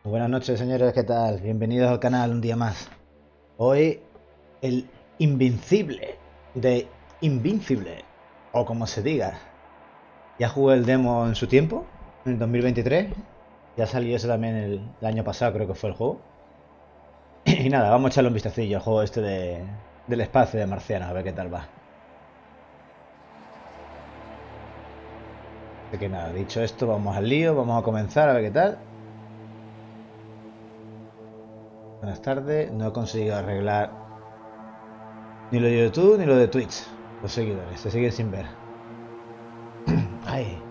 Buenas noches, señores, ¿qué tal? Bienvenidos al canal un día más. Hoy, el Invincible de Invincible, o como se diga. Ya jugué el demo en su tiempo, en el 2023. Ya salió ese también el año pasado, creo que fue el juego. Y nada, vamos a echarle un vistacillo al juego este del espacio de marcianos, a ver qué tal va. Así que nada, dicho esto, vamos al lío, vamos a comenzar a ver qué tal. Buenas tardes, no he conseguido arreglar ni lo de YouTube ni lo de Twitch. Los seguidores se siguen sin ver. Ay.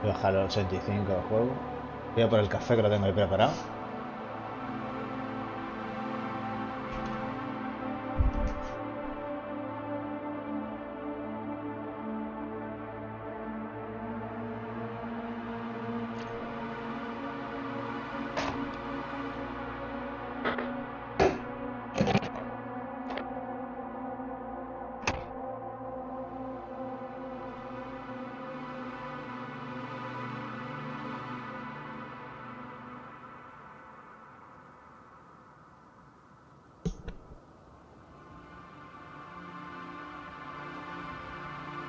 Voy a bajar los 85 del juego. Voy a por el café que lo tengo ahí preparado.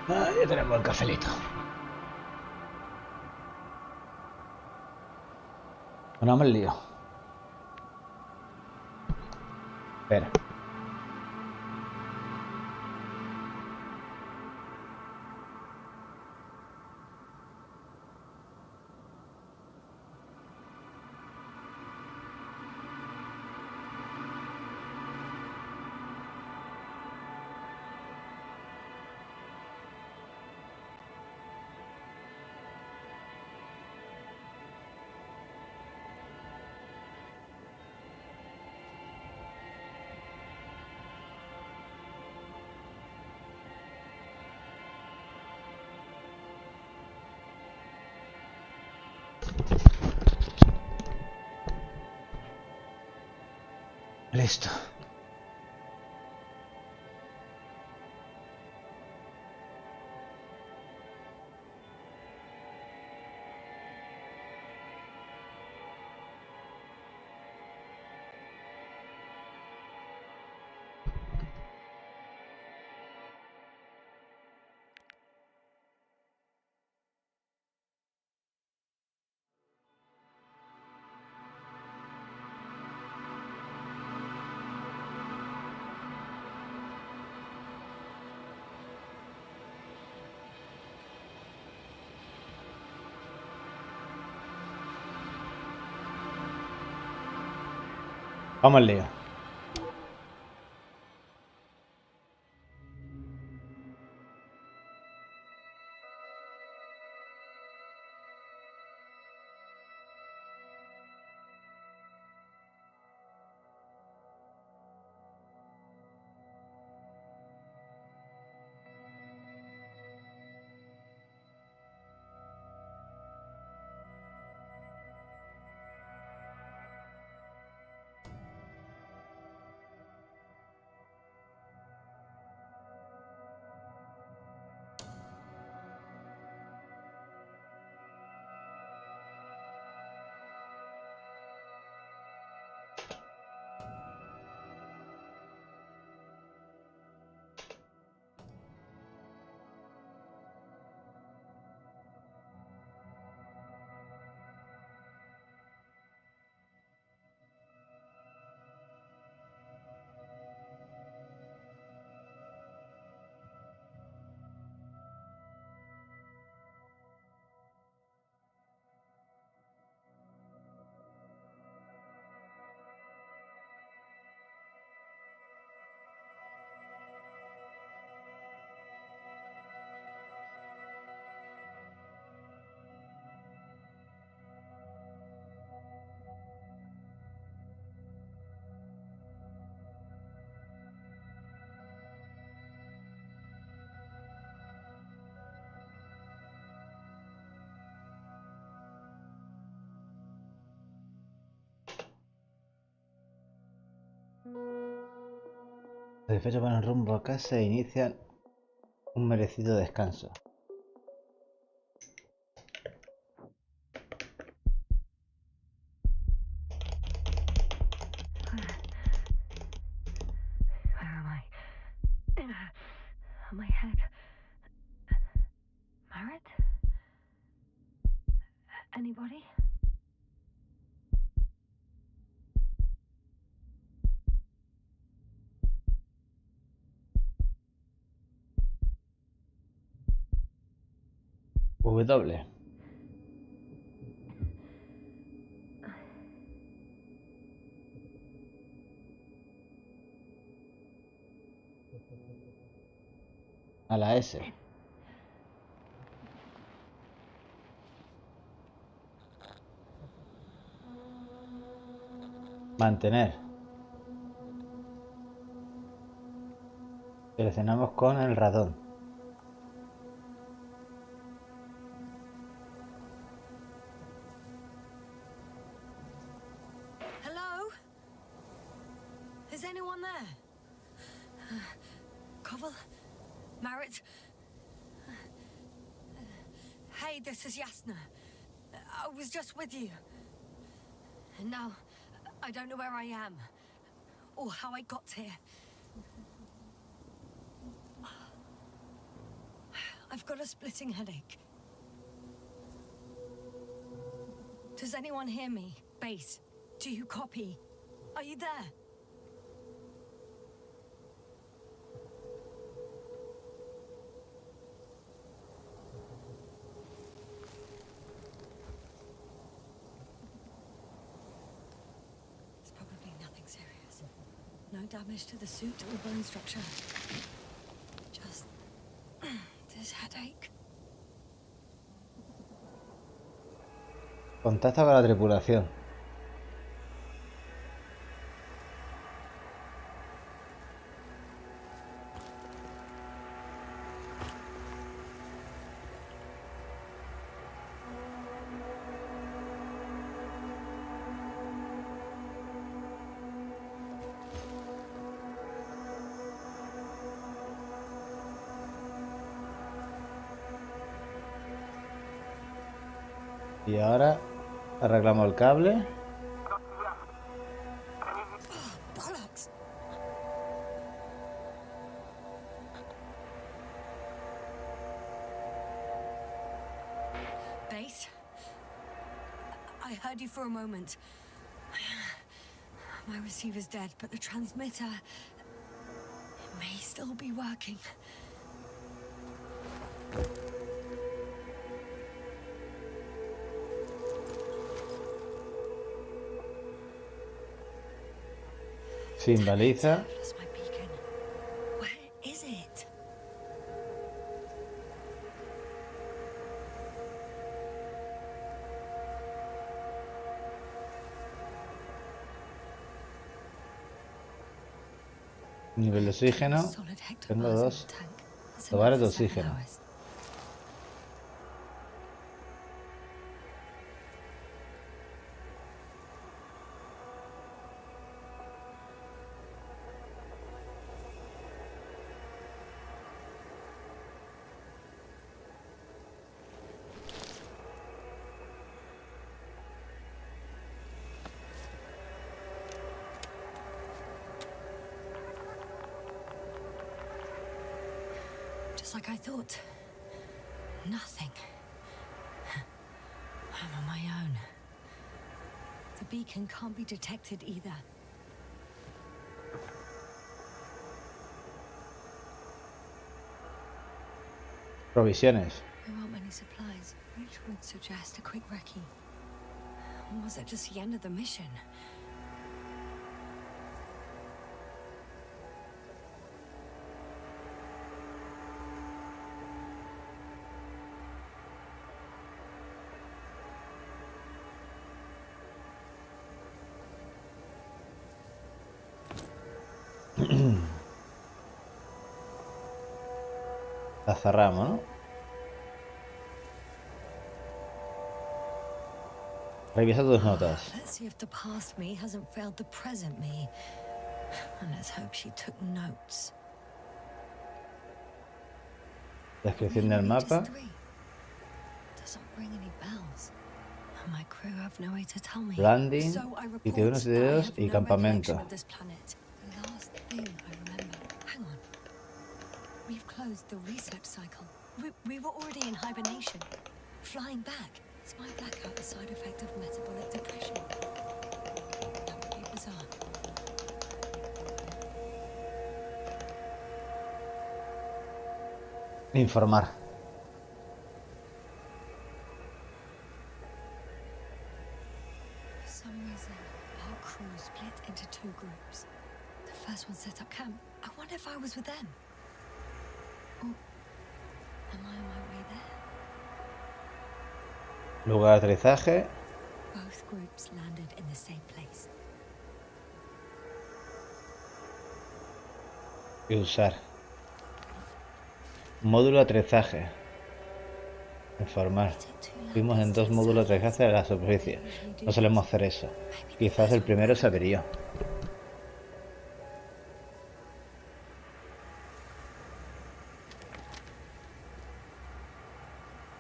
Ah, ya tenemos el cafelito. Bueno, vamos al lío. Espera. Listo. Vamos al lío. Satisfecho con el rumbo a casa e inician un merecido descanso. Where am I? My head. Marriott? Anybody? W. A la S. Mantener. Seleccionamos con el ratón. Hello? Is anyone there? Koval? Marriott? Hey, this is Yasna. I was just with you. And now, I don't know where I am. Or how I got here. I've got a splitting headache. Does anyone hear me? Base, do you copy? Are you there? It's probably nothing serious. No damage to the suit or bone structure. Just this headache. Contacta con la tripulación. Y ahora arreglamos el cable. Bollocks! Base? I heard you for a moment. My receiver's dead, but the transmitter may still be working. Sin baliza. That's my beacon. Where is it? Nivel de oxígeno. Solid hectobars Tengo in the 2 tank. That's tobares de enough for 7 oxígeno. hours. Just like I thought. Nothing. I'm on my own. The beacon can't be detected either. Provisiones. There aren't many supplies, which would suggest a quick recce. Or was it just the end of the mission? La cerramos, ¿no? Revisa tus notas. Let's see if the past me hasn't failed the present me. And let's hope she took notes. Descripción del mapa. Doesn't ring any bells. And my crew have no way to tell me. Landing, So I report sitio 1, that sitio I 2 have y no campamento. recollection of this planet. The last thing I remember. Hang on. We've closed the research cycle. We were already in hibernation. Flying back. Is my blackout a side effect of metabolic depression? That would be bizarre. Informar. For some reason, our crew split into 2 groups. The first one set up camp. I wonder if I was with them. Or am I on my way there? Lugar de aterrizaje. Both groups landed in the same place. Y usar. Módulo de aterrizaje. Informar. Fuimos en 2 módulos de aterrizaje a la superficie. No solemos hacer eso. Quizás el primero se averió.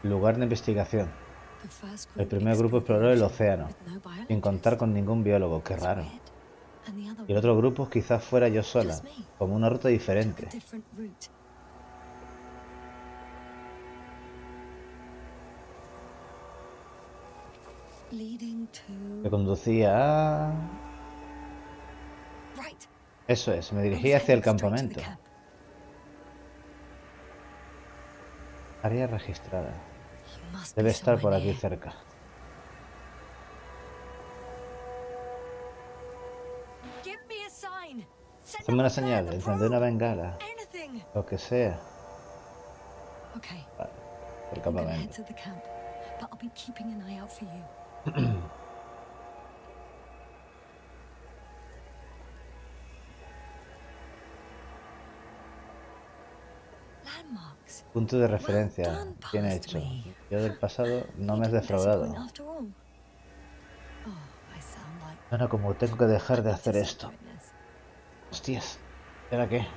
Lugar de investigación. El primer grupo exploró el océano, sin contar con ningún biólogo. Qué raro. Y el otro grupo quizás fuera yo sola, como una ruta diferente. Me conducía a... Eso es, me dirigí hacia el campamento. Área registrada. Debe estar por aquí cerca. Hazme una señal, encendé una bengala. Lo que sea. Vale, el campamento. Punto de referencia. Bien hecho. Yo del pasado no me has defraudado. Ahora como tengo que dejar de hacer esto. Hostias. ¿Era qué?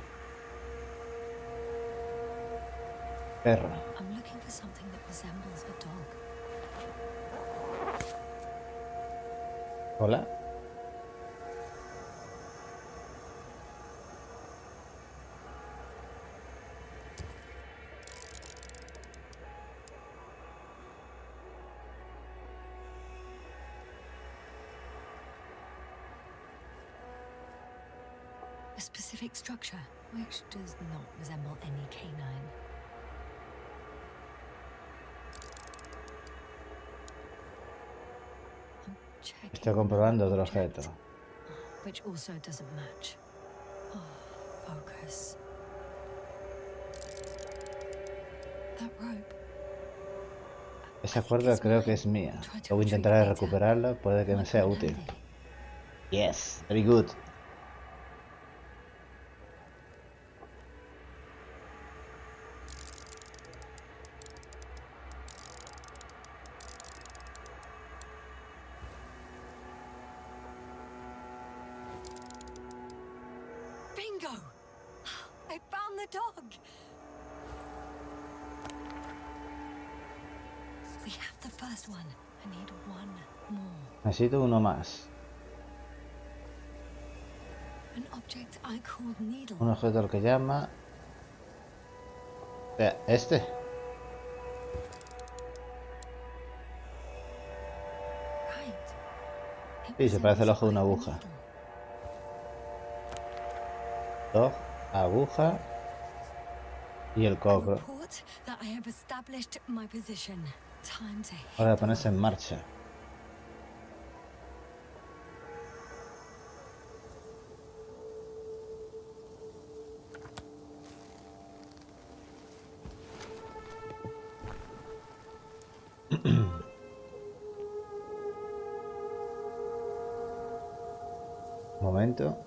Perro. Hola. A specific structure, which does not resemble any canine. Estoy comprobando otro objeto. Which also doesn't match. Oh, focus. That rope. Esa cuerda creo que es mía. Luego intentaré recuperarla, puede que me sea útil. Yes, very good. Bingo! I found the dog. We have the first one. I need one more. Necesito uno más. An object I called needle. Un objeto al que llama... ¿Este? Sí, se parece al ojo de una aguja. Dog, aguja y el cobro. Hora de ponerse en marcha. Momento.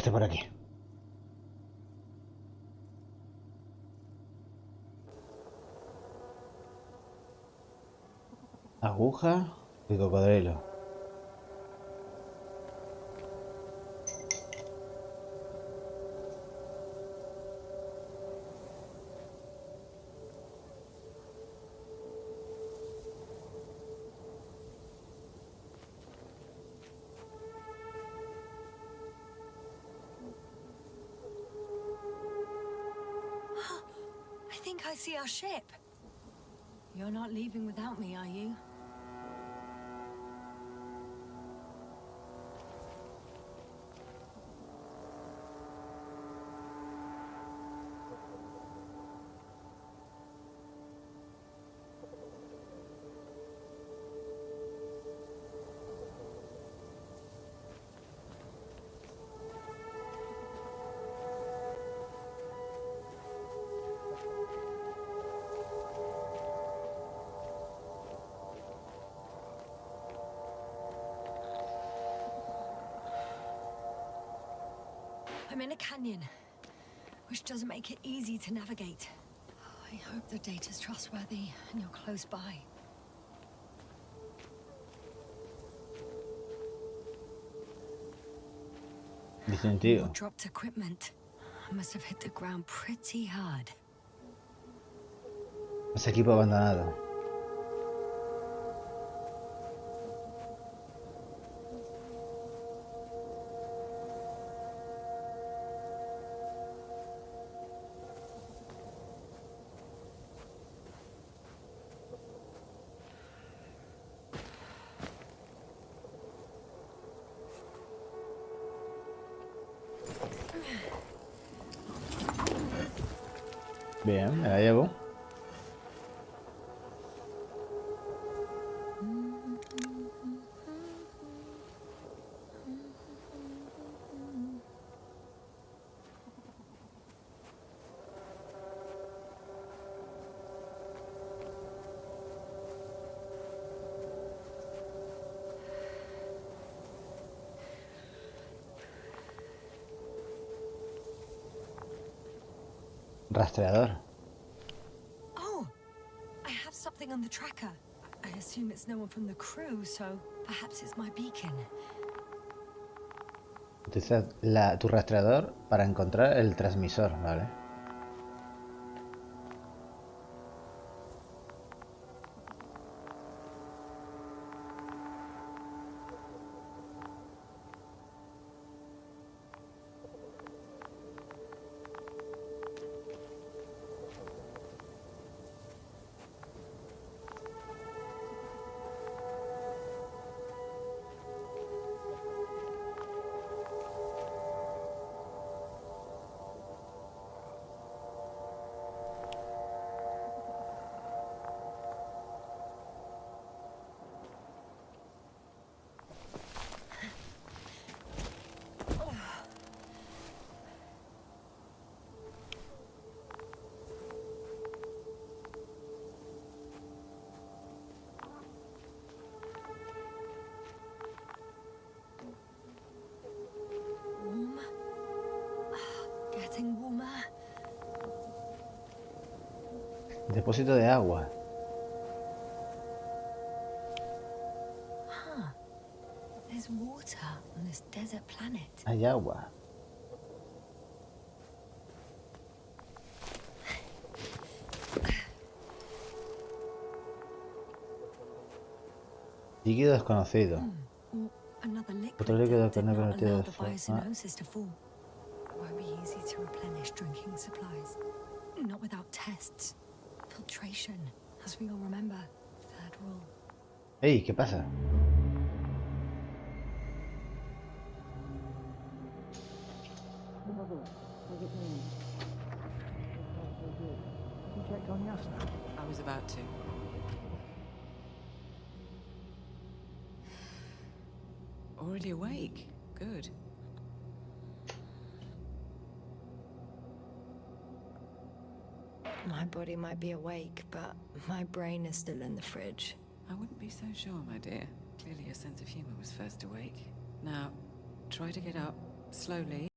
este por aquí. Aguja y cocodrilo. I think I see our ship. You're not leaving without me, are you? I'm in a canyon, which doesn't make it easy to navigate. I hope the data's trustworthy and you're close by. Distintivo. More dropped equipment. I must have hit the ground pretty hard. Es equipo abandonado. Bien, me la llevo. Rastreador. Oh, I have something on the tracker. I assume it's no one from the crew, so perhaps it's my beacon. Utiliza tu rastreador para encontrar el transmisor, ¿vale? Warm? Getting warmer. Depósito de agua. Huh. There's water on this desert planet. Hay agua. Líquido desconocido. Or another liquid Otro líquido that que did no not permitido allow de the forma. biocenosis to fall. Won't be easy to replenish drinking supplies. Not without tests. Filtration, as we all remember. Third rule. ¡Ey! ¿Qué pasa? I was about to. Already awake? Good. My body might be awake, but my brain is still in the fridge. I wouldn't be so sure, my dear. Clearly your sense of humor was first awake. Now, try to get up, slowly.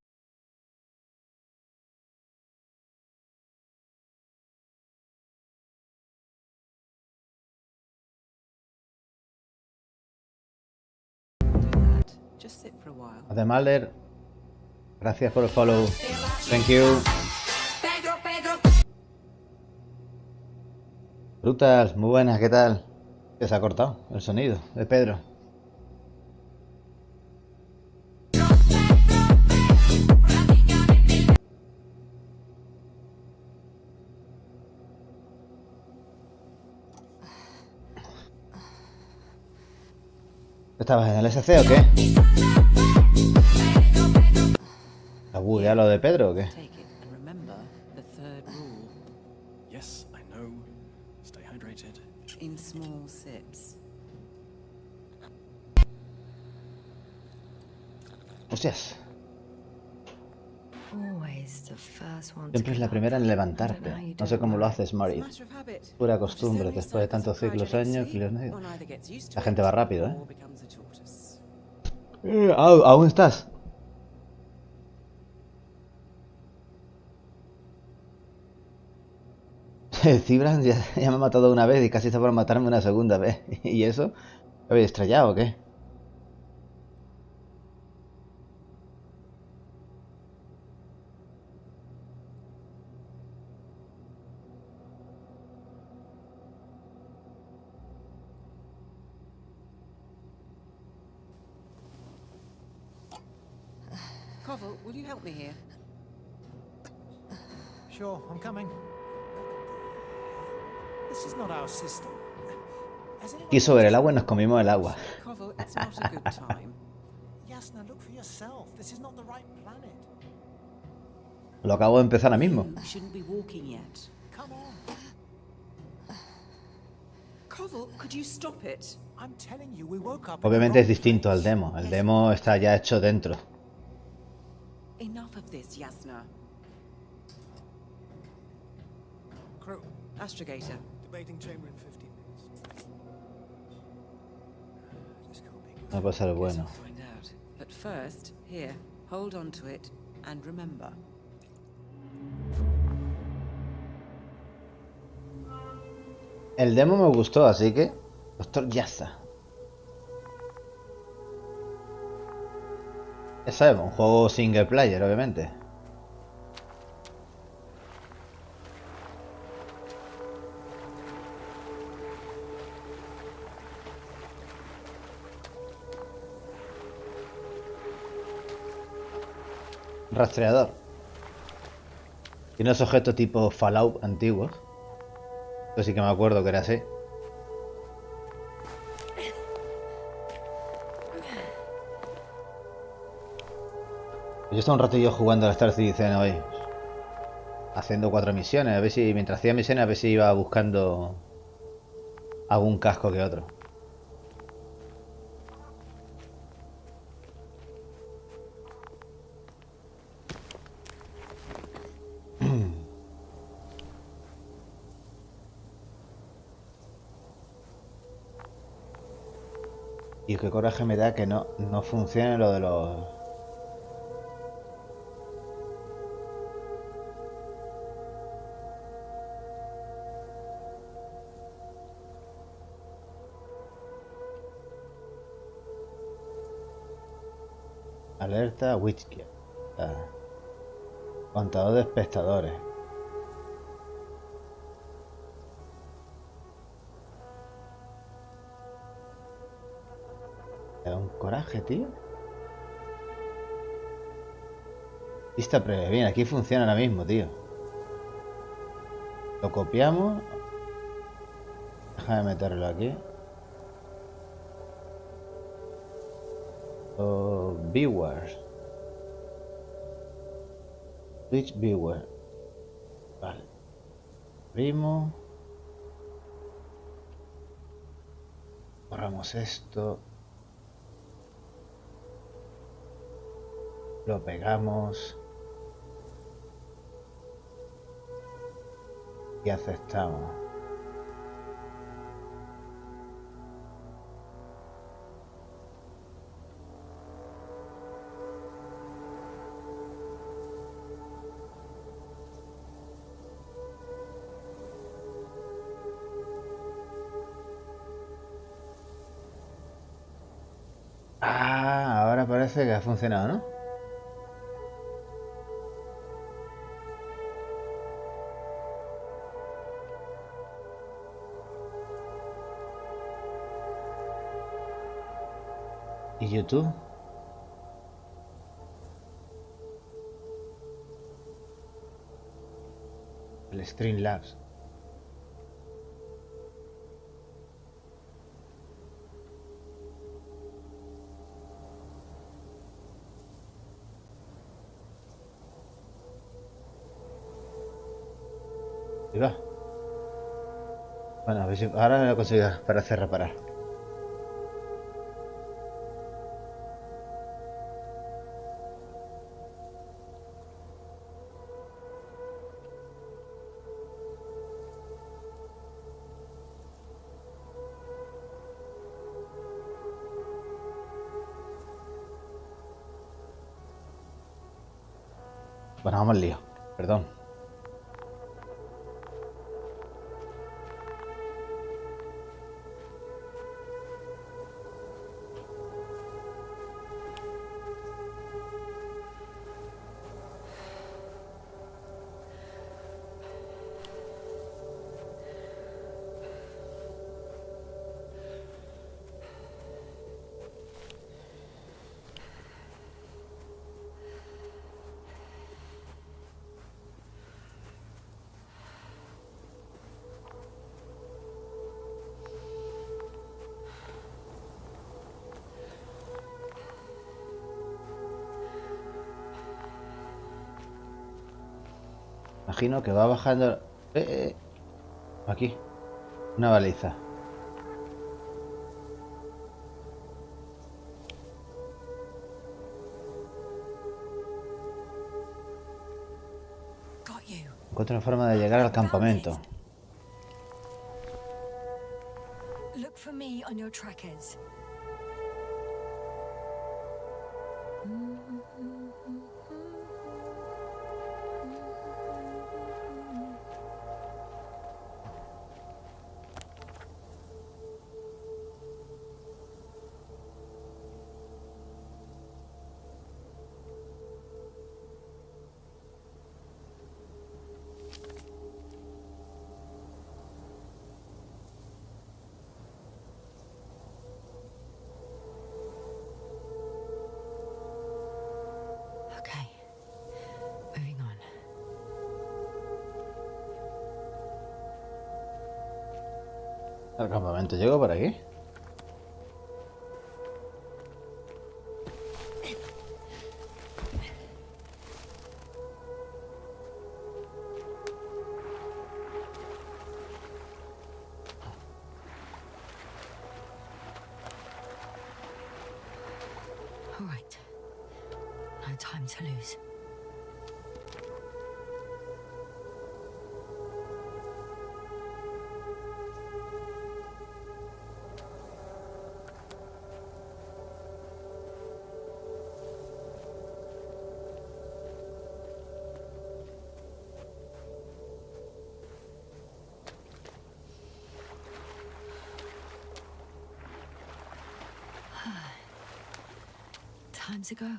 Just sit for a while. Además, gracias por el follow. Thank you. Brutal, muy buenas, ¿qué tal? Que se ha cortado el sonido de Pedro. ¿Estabas en el SC o qué? ¿Ha bugueado lo de Pedro o qué? Take it and remember the third rule. Yes, I know. Stay hydrated. In small sips. Hostias, Always the first one to siempre es get la up. primera en I don't know levantarte. how you No do sé it, cómo lo right? haces, It's a Mari. matter of habit. Pura After costumbre, so many después de tantos cycles of ciclos, cryogenic años, sleep, kilos. one either gets used to La gente it va rápido, ¿eh? or becomes a tortoise. ¿Aún estás? El Cibran ya me ha matado una vez y casi está por matarme una segunda vez. ¿Y eso? ¿Me habéis estrellado o qué? Koval, will you help me here? Sure, I'm coming. This is not our system. Has anyone Y sobre el noticed- agua nos comimos el agua. Koval, it's not a good time. Yasna, look for yourself. This is not the right planet. Lo acabo de empezar ahora mismo. You shouldn't be walking yet. Come on. Koval, could you stop it? I'm telling you, we woke up. in the Obviamente es wrong distinto al place. demo. El demo está ya hecho dentro. Enough of this, Yasna. Crew, Astrogator. debating chamber in 15 minutes. This can't be good. No puede ser Guess bueno. we'll find out. But first, here, hold on to it and remember. El demo me gustó, así que... Doctor Yasa. Ya sabemos, un juego single player, obviamente. Rastreador. Tiene unos objetos tipo Fallout antiguos. Yo sí que me acuerdo que era así. Yo estaba un ratillo jugando al Star Citizen hoy. Haciendo 4 misiones. A ver si, mientras hacía misiones, a ver si iba buscando algún casco que otro. Y qué coraje me da que no funcione lo de los... Alerta Witchgear. Contador de espectadores. Me da un coraje, tío. Lista previa. Bien, aquí funciona ahora mismo, tío. Lo copiamos. Déjame meterlo aquí. Viewers. Twitch viewer. Vale. Primo. Borramos esto. Lo pegamos. Y aceptamos. Ahora parece que ha funcionado, ¿no? ¿Y YouTube? El Streamlabs. Ahí va. Bueno, a ver si ahora me lo consigo para hacer reparar. Bueno, vamos al lío. Perdón. Imagino que va bajando... Aquí. Una baliza. Got you. Encuentro una forma de llegar al campamento. Look for me on your trackers. Okay. Moving on. Al campamento. ¿Llego por aquí? All right. No time to lose. Time to go.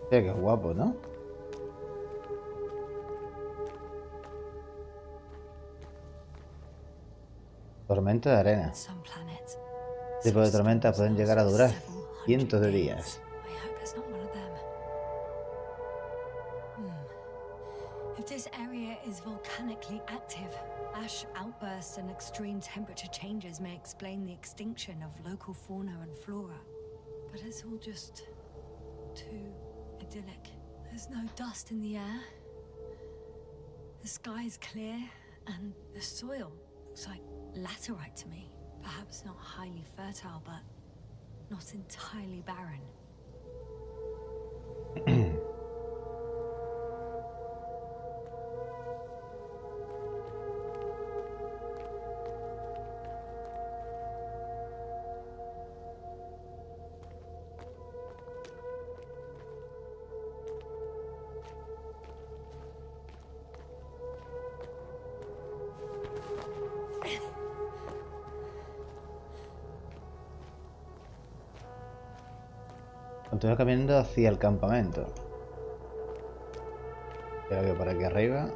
Qué guapo, ¿no? Tormenta de arena. On some planets, Tipo de such tormentas storms pueden llegar last a for durar several hundred cientos de days. días. I hope it's not one of them. If this area is volcanically active, ash outbursts and extreme temperature changes may explain the extinction of local fauna and flora. But it's all just too idyllic. There's no dust in the air. The sky is clear, and the soil looks like laterite to me. Perhaps not highly fertile, but not entirely barren. Continúa caminando hacia el campamento. Ya lo veo por aquí arriba.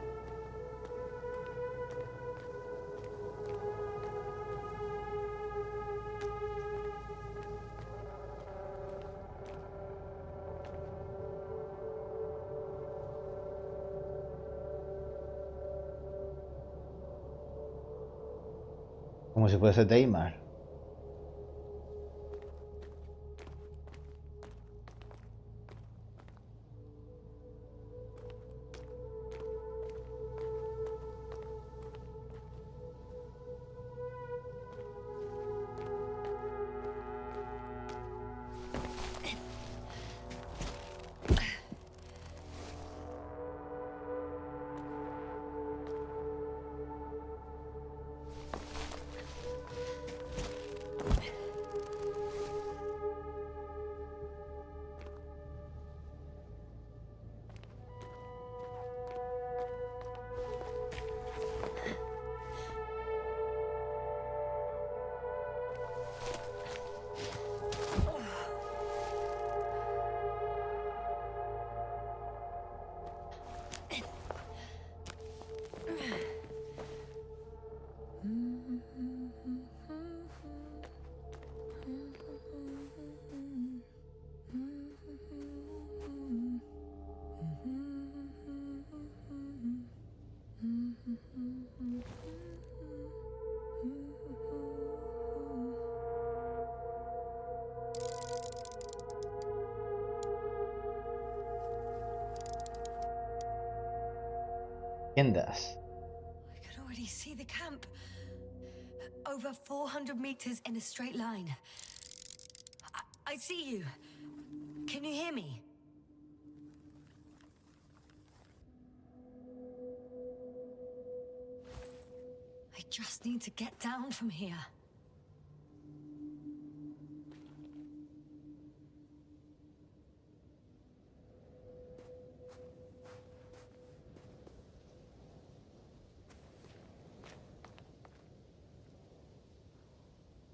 Como si fuese Teimar. Tiendas. I could already see the camp. Over 400 meters in a straight line. I see you. Can you hear me? I just need to get down from here.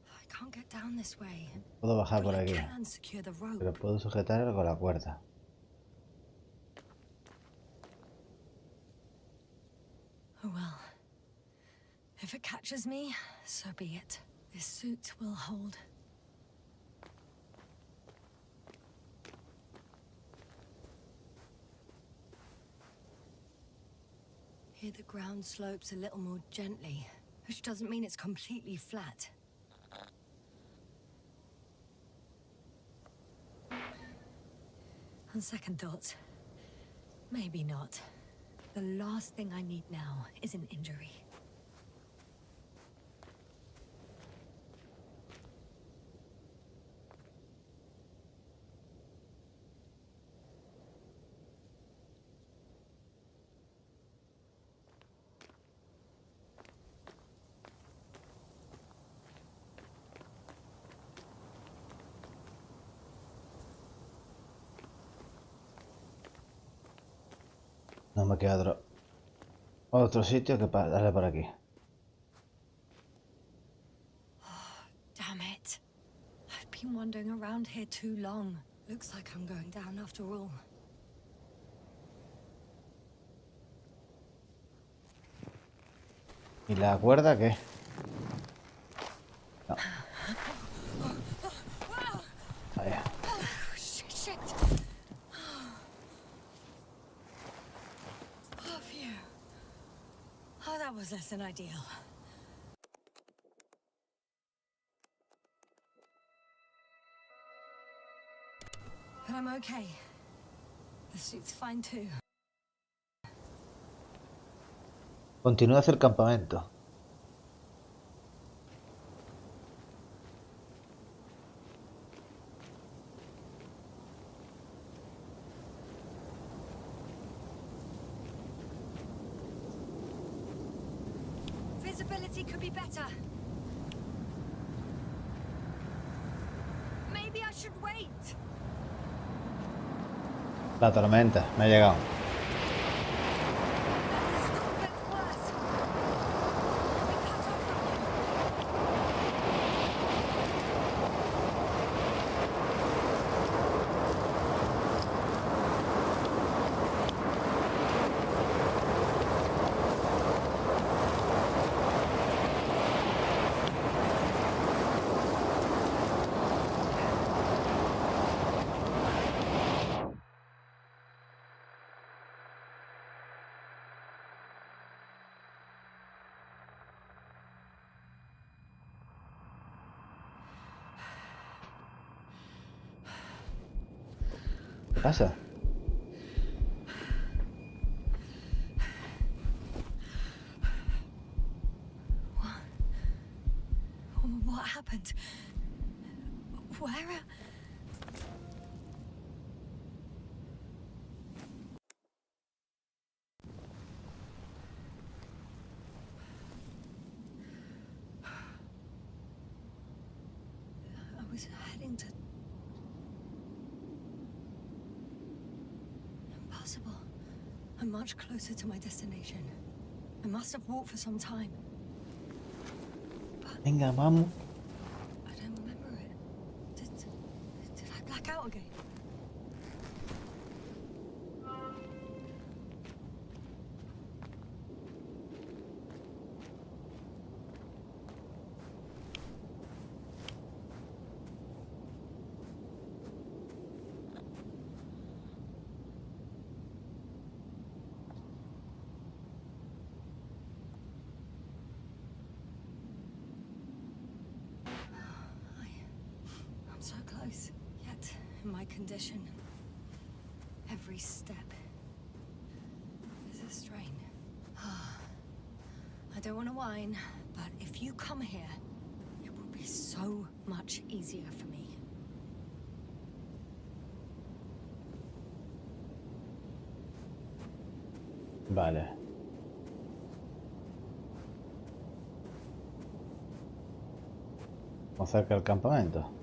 I can't get down this way. Puedo bajar por But I aquí, can secure the rope. pero puedo sujetar con la cuerda. Oh well. If it catches me, so be it. This suit will hold. Here the ground slopes a little more gently, which doesn't mean it's completely flat. On second thoughts, maybe not. The last thing I need now is an injury. No me queda otro sitio que darle por aquí. Damn it. I've been wandering around here too long. Looks like I'm going down after all. ¿Y la cuerda qué? No. Ahí. Shit. Oh, phew. Oh, that was less than ideal. But I'm okay. The suit's fine too. Continúa hacia el campamento. Visibility could be better. Maybe I should wait. La tormenta, me ha llegado. The storm gets worse. We cut off from you. ¿Qué pasa? What happened? Where? I was heading to... Impossible. I'm much closer to my destination. I must have walked for some time. Venga, vamos. I don't remember it. Did I black out again? I'm so close, yet in my condition, every step is a strain. I don't want to whine, but if you come here, it will be so much easier for me. Vale. Vamos cerca del campamento.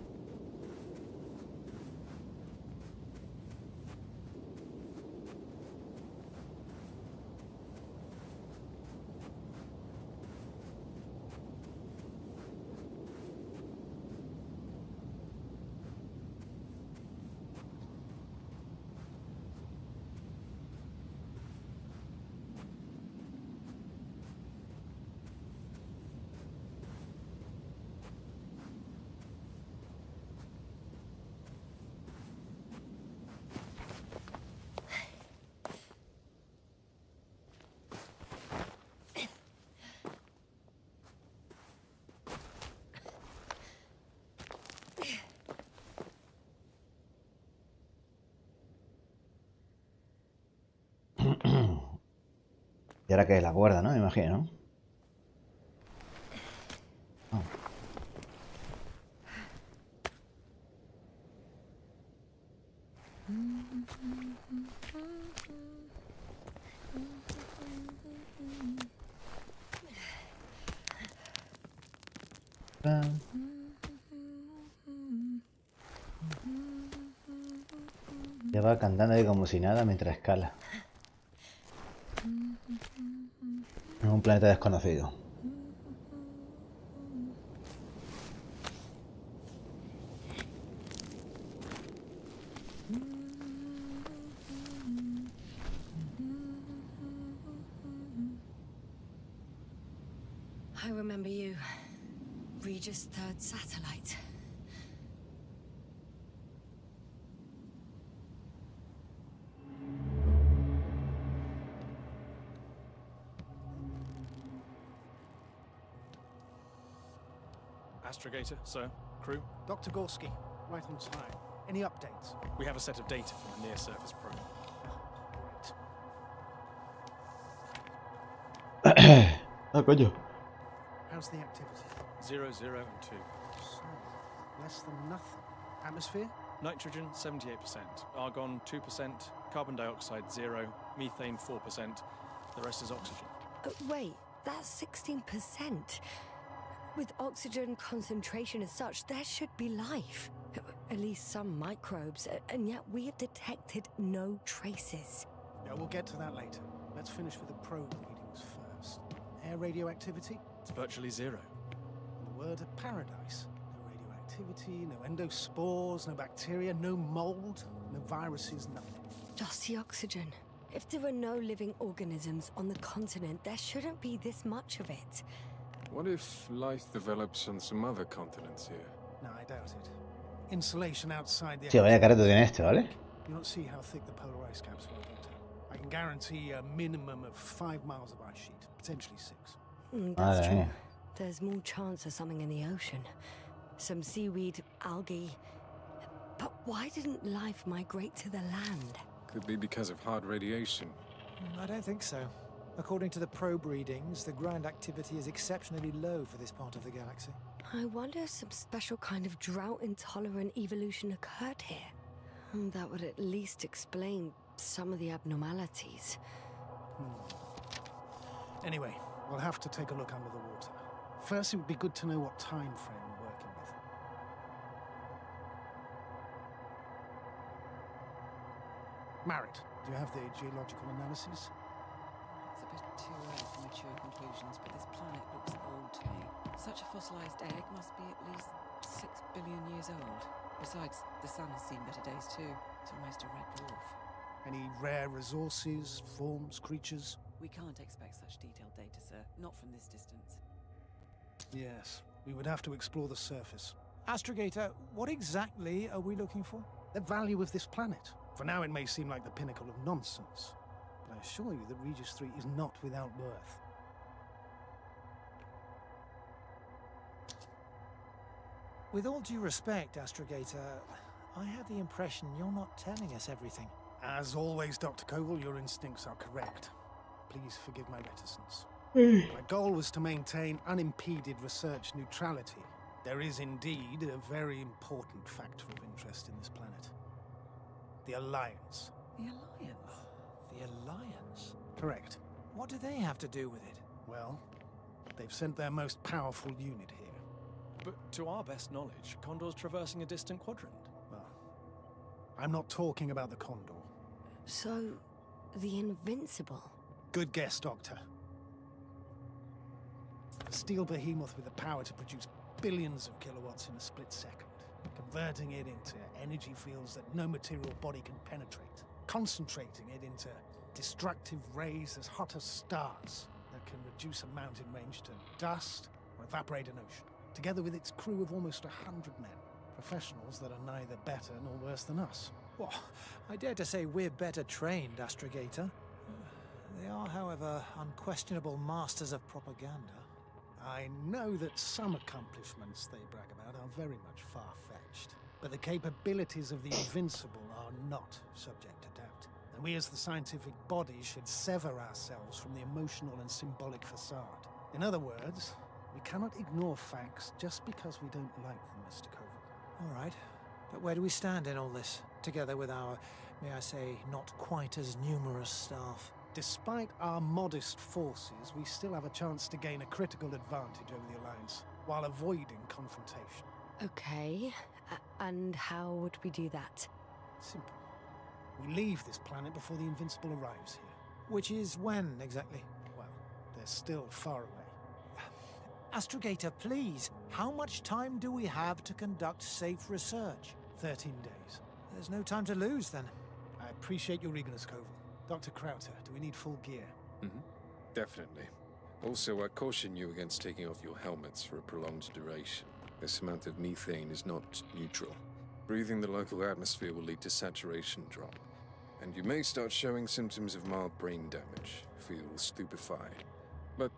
Y ahora que es la cuerda, ¿no? Me imagino. Oh. Ya va cantando ahí como si nada mientras escala. En un planeta desconocido. I remember you. Regis' third satellite. Astrogator, sir. Crew. Dr. Gorski, right on time. Any updates? We have a set of data from the near-surface probe. Great. Ah, coño. How's the activity? 0, 0, and 2. So, less than nothing. Atmosphere? Nitrogen, 78%. Argon, 2%. Carbon dioxide, 0. Methane, 4%. The rest is oxygen. Wait, that's 16%. With oxygen concentration as such, there should be life. At least some microbes, and yet we have detected no traces. Yeah, we'll get to that later. Let's finish with the probe readings first. Air radioactivity? It's virtually 0. In a word, a paradise. No radioactivity, no endospores, no bacteria, no mold, no viruses, nothing. Just the oxygen. If there are no living organisms on the continent, there shouldn't be this much of it. What if life develops on some other continents here? No, I doubt it. Insulation outside the... Sí, vaya careto tiene este, ¿vale? You don't see how thick the polar ice caps were, Doctor. I can guarantee a minimum of 5 miles of ice sheet, potentially 6. That's Madre true. mía. There's more chance of something in the ocean. Some seaweed, algae. But why didn't life migrate to the land? Could be because of hard radiation. I don't think so. According to the probe readings, the ground activity is exceptionally low for this part of the galaxy. I wonder if some special kind of drought-intolerant evolution occurred here. That would at least explain some of the abnormalities. Anyway, we'll have to take a look under the water. First, it would be good to know what time frame we're working with. Marit, do you have the geological analysis? It's a bit too early for mature conclusions, but this planet looks old to me. Such a fossilized egg must be at least 6 billion years old. Besides, the sun has seen better days too. It's almost a red dwarf. Any rare resources, forms, creatures? We can't expect such detailed data, sir. Not from this distance. Yes, we would have to explore the surface. Astrogator, what exactly are we looking for? The value of this planet. For now, it may seem like the pinnacle of nonsense, but I assure you that Regis 3 is not without worth. With all due respect, Astrogator, I have the impression you're not telling us everything. As always, Dr. Koval, your instincts are correct. Please forgive my reticence. My goal was to maintain unimpeded research neutrality. There is indeed a very important factor of interest in this planet. The Alliance. The Alliance? The Alliance? Correct. What do they have to do with it? Well, they've sent their most powerful unit here. But to our best knowledge, Condor's traversing a distant quadrant. Well, I'm not talking about the Condor. So, the Invincible. Good guess, Doctor. A steel behemoth with the power to produce billions of kilowatts in a split second, converting it into energy fields that no material body can penetrate, concentrating it into destructive rays as hot as stars that can reduce a mountain range to dust or evaporate an ocean, together with its crew of almost 100 men, professionals that are neither better nor worse than us. Well, I dare to say we're better trained, Astrogator. They are, however, unquestionable masters of propaganda. I know that some accomplishments they brag about are very much far-fetched, but the capabilities of the Invincible are not subject to doubt. And we as the scientific body should sever ourselves from the emotional and symbolic facade. In other words, we cannot ignore facts just because we don't like them, Mr. Koval. All right, but where do we stand in all this, together with our, may I say, not quite as numerous staff? Despite our modest forces, we still have a chance to gain a critical advantage over the Alliance, while avoiding confrontation. Okay, and how would we do that? Simple. We leave this planet before the Invincible arrives here. Which is when, exactly? Well, they're still far away. Astrogator, please, how much time do we have to conduct safe research? 13 days. There's no time to lose, then. I appreciate your eagerness, Koval. Dr. Krauter, do we need full gear? Definitely. Also, I caution you against taking off your helmets for a prolonged duration. This amount of methane is not neutral. Breathing the local atmosphere will lead to saturation drop, and you may start showing symptoms of mild brain damage, feel stupefied. But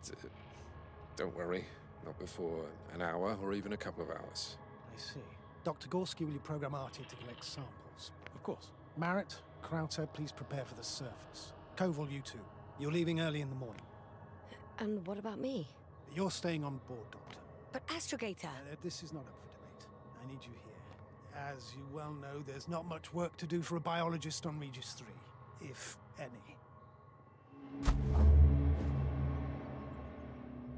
don't worry, not before an hour or even a couple of hours. I see. Dr. Gorski, will you program Artie to collect samples? Of course. Marrett, Krauter, please prepare for the surface. Koval, you two. You're leaving early in the morning. And what about me? You're staying on board, Doctor. But Astrogator... This is not up for debate. I need you here. As you well know, there's not much work to do for a biologist on Regis 3, if any.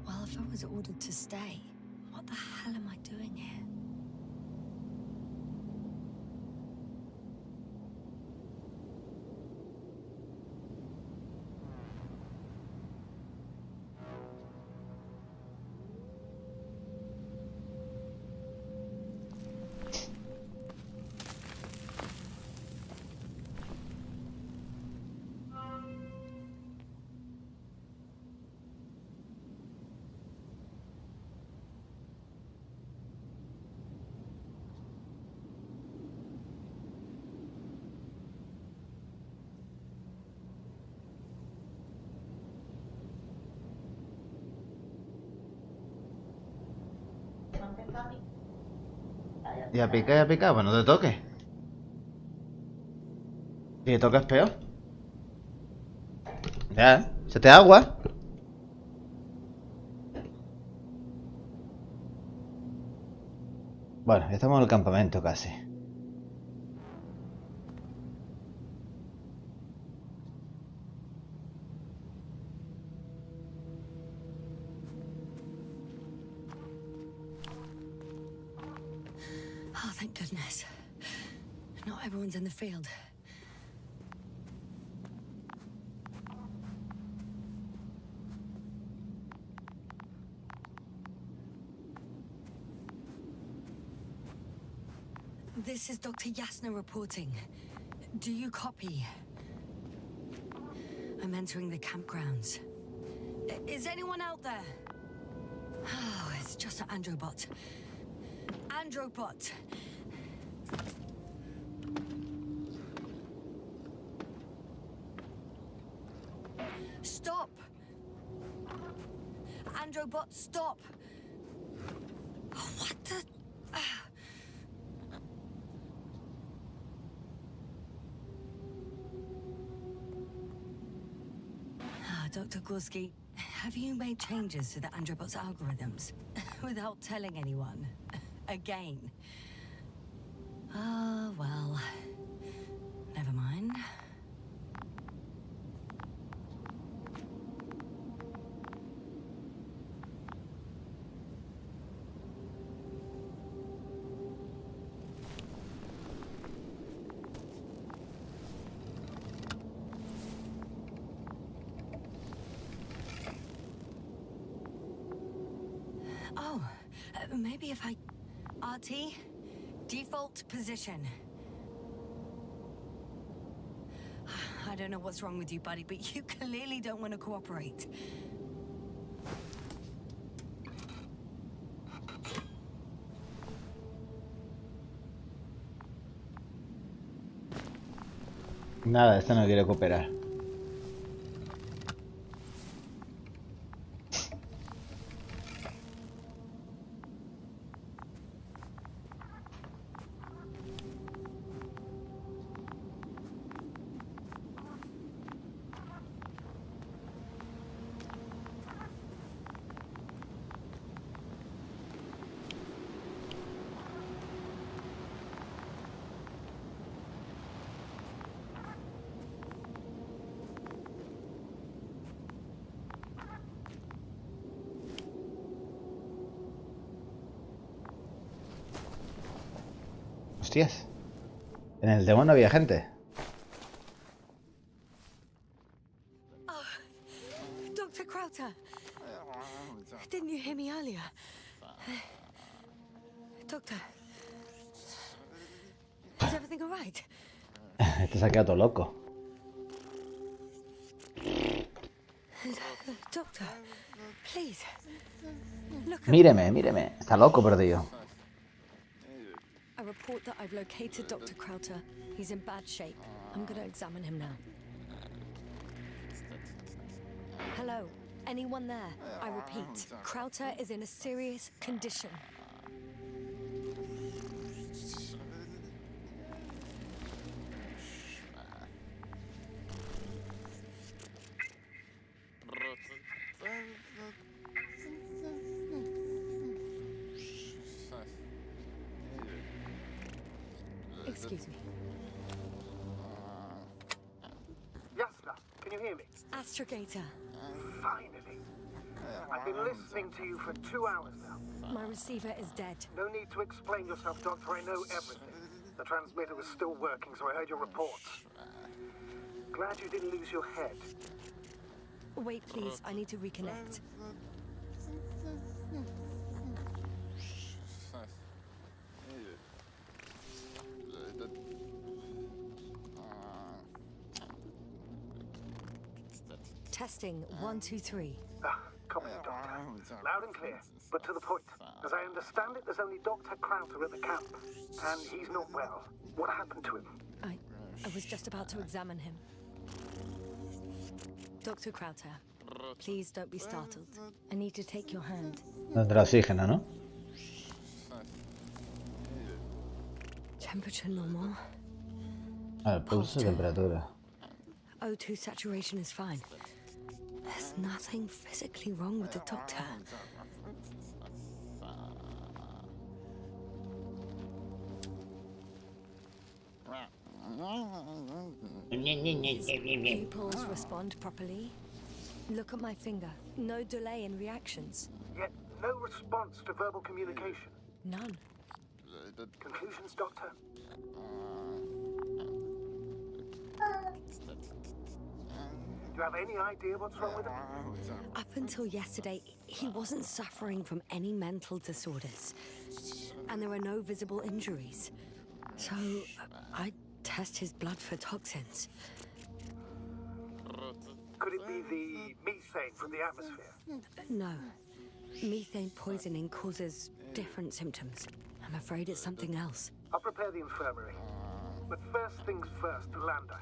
Well, if I was ordered to stay, what the hell am I doing here? Ya pica, pues no te toques. Si te tocas peor. Ya, se te agua. Bueno, ya estamos en el campamento casi. Oh, thank goodness. Not everyone's in the field. This is Dr. Yasna reporting. Do you copy? I'm entering the campgrounds. Is anyone out there? Oh, it's just an Androbot. Androbot! Stop! Androbot, stop! What the... Dr. Gorski, have you made changes to the Androbot's algorithms without telling anyone? Again? Ah, well, never mind. Oh, maybe if I... RT, default position. I don't know what's wrong with you, buddy, but you clearly don't want to cooperate. Nada, este no quiere cooperar. Hostias. En el demo no había gente. Oh, Dr. Krauter. Didn't you hear me earlier? Doctor. Is everything all right? Este se ha quedado todo loco. Doctor, please. Look at Míreme, míreme. Está loco perdido. a report that I've located Dr. Krauter. He's in bad shape. I'm gonna examine him now. Hello? Anyone there? I repeat, Krauter is in a serious condition. Excuse me. Yes, sir. Can you hear me? Astrogator, Finally. I've been listening to you for 2 hours now. my receiver is dead. No need to explain yourself, Doctor. I know everything. The transmitter was still working, so I heard your reports. Glad you didn't lose your head. Wait, please. I need to reconnect. Testing 1, 2, 3. Copy, Doctor. Loud and clear, but to the point. As I understand it, there's only Dr. Krauter at the camp, and he's not well. What happened to him? I was just about to examine him. Dr. Krauter, please don't be startled. I need to take your hand. Tendrá oxígeno, ¿no? Temperature normal. El pulso y temperatura. O2 saturation is fine. There's nothing physically wrong with the doctor. Pupils respond properly. Look at my finger. No delay in reactions. Yet no response to verbal communication. None. Conclusions, Doctor? Do you have any idea what's wrong with him? Up until yesterday, he wasn't suffering from any mental disorders. And there are no visible injuries. So, I test his blood for toxins. Could it be the methane from the atmosphere? No. Methane poisoning causes different symptoms. I'm afraid it's something else. I'll prepare the infirmary. But first things first, the lander.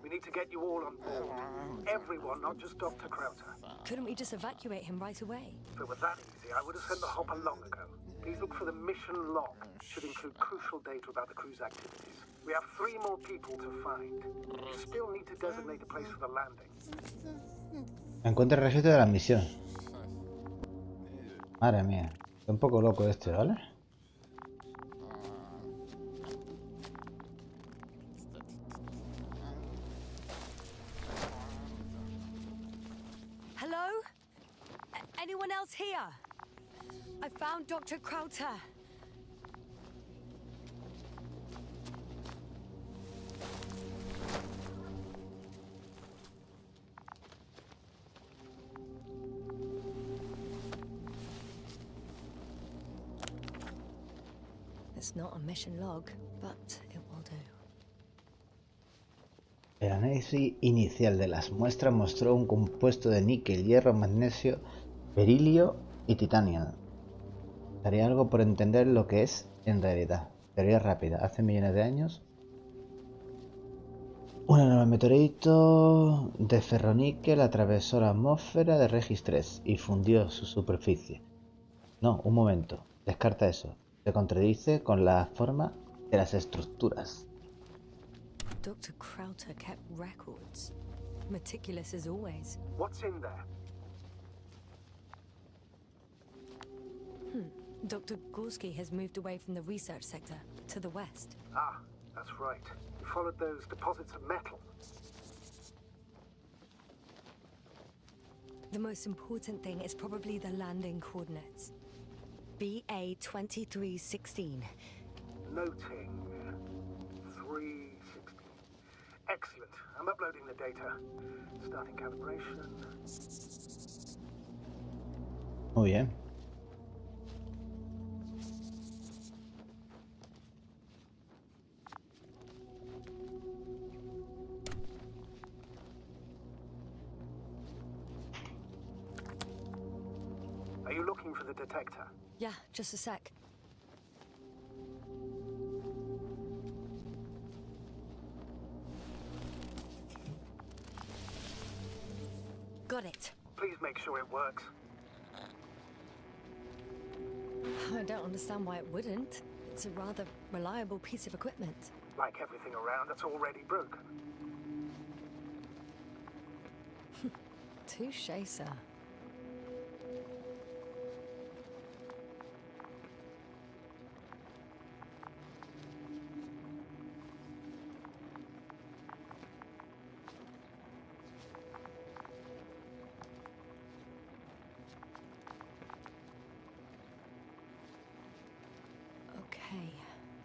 We need to get you all on board. Everyone, not just Dr. Krauter. Couldn't we just evacuate him right away? If it were that easy, I would have sent the hopper long ago. Please look for the mission log. Should include crucial data about the crew's activities. We have 3 more people to find. You still need to designate a place for the landing. Encuentra el registro de la misión. Madre mía. Está un poco loco este, ¿vale? Hello? Anyone else here? I found Dr. Krauter. It's not a mission log, but it will do. El análisis inicial de las muestras mostró un compuesto de níquel, hierro, magnesio, berilio y titanio. Daría algo por entender lo que es en realidad. Teoría rápida. Hace millones de años, un enorme meteorito de ferroníquel atravesó la atmósfera de Regis 3 y fundió su superficie. No, un momento. Descarta eso. Se contradice con la forma de las estructuras. Dr. Krauter kept records. Meticulous as always. What's in there? Dr. Gorski has moved away from the research sector to the west. Ah, that's right. You followed those deposits of metal. The most important thing is probably the landing coordinates. BA 2316. Noting 316. Excellent. I'm uploading the data. Starting calibration. Muy bien. you looking for the detector? Yeah, just a sec. Got it. Please make sure it works. I don't understand why it wouldn't. It's a rather reliable piece of equipment. Like everything around that's already broken. Touche, sir. Okay,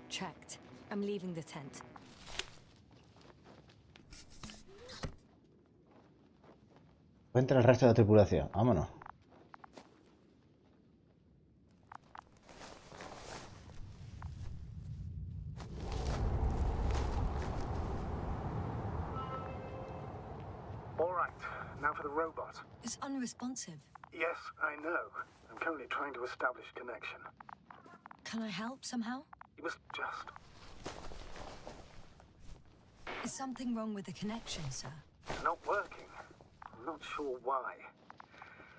checked. I'm leaving the tent. Encuentra el resto de la tripulación. Vámonos. All right, now for the robot. It's unresponsive. Yes, I know. I'm currently trying to establish connection. Can I help somehow? You must just... Is something wrong with the connection, sir? It's not working. I'm not sure why.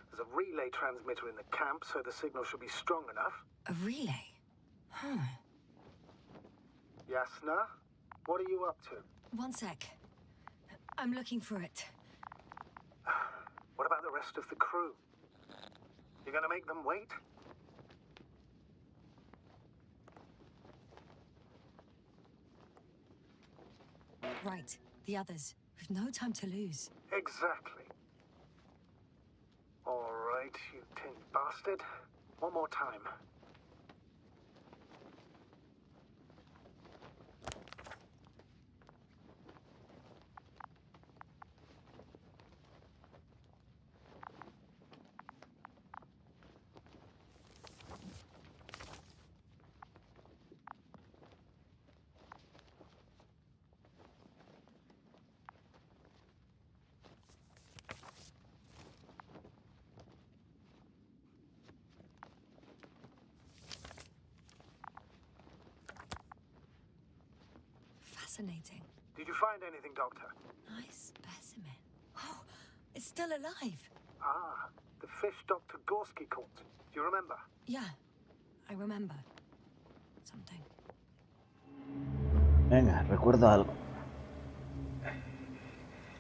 There's a relay transmitter in the camp, so the signal should be strong enough. A relay? Huh. Yasna, what are you up to? One sec. I'm looking for it. What about the rest of the crew? You're gonna make them wait? Right, the others. We've no time to lose. Exactly. All right, you tin bastard. One more time. Fascinating. Did you find anything, Doctor? Nice specimen. Oh, it's still alive. Ah, the fish Dr. Gorski caught. Do you remember? Yeah, I remember. Something. Venga, recuerdo algo.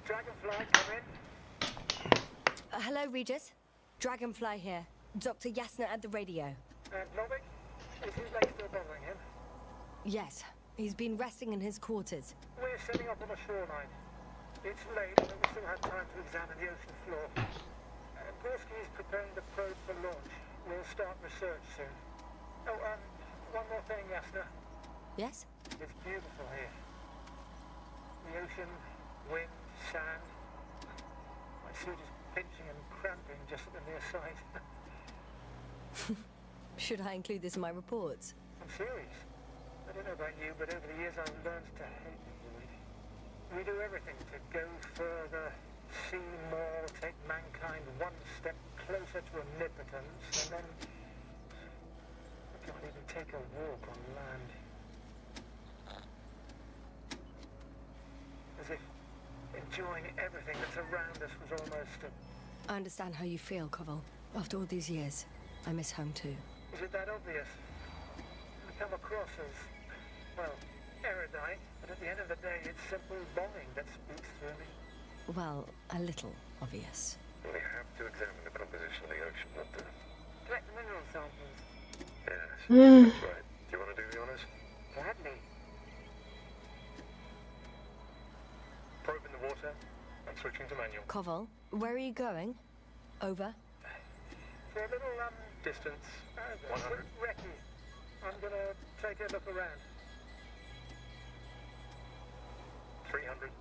Dragonfly, come in. Hello, Regis. Dragonfly here. Dr. Yasna at the radio. Novik, is his leg still bothering him? Yes, he's been resting in his quarters. We're setting up on the shoreline. It's late, but we still have time to examine the ocean floor. Gorski is preparing the probe for launch. We'll start research soon. Oh, one more thing, Yasna. Yes? It's beautiful here. The ocean, wind, sand. My suit is pinching and cramping just at the near sight. Should I include this in my reports? I'm serious. I don't know about you, but over the years I've learned to hate the void. We do everything to go further, see more, take mankind one step closer to omnipotence, and then we can't even take a walk on land. As if enjoying everything that's around us was almost a... I understand how you feel, Koval. After all these years, I miss home too. Is it that obvious? I come across as, well, erudite, but at the end of the day, it's simple longing that speaks through me. Well, a little obvious. We have to examine the composition of the ocean, Doctor. Collect the mineral samples. Yes, that's right. Do you want to do the honors? Gladly. Probe in the water. I'm switching to manual. Koval, where are you going? Over. For a little, Distance, 100. Recce. I'm gonna take a look around. 300,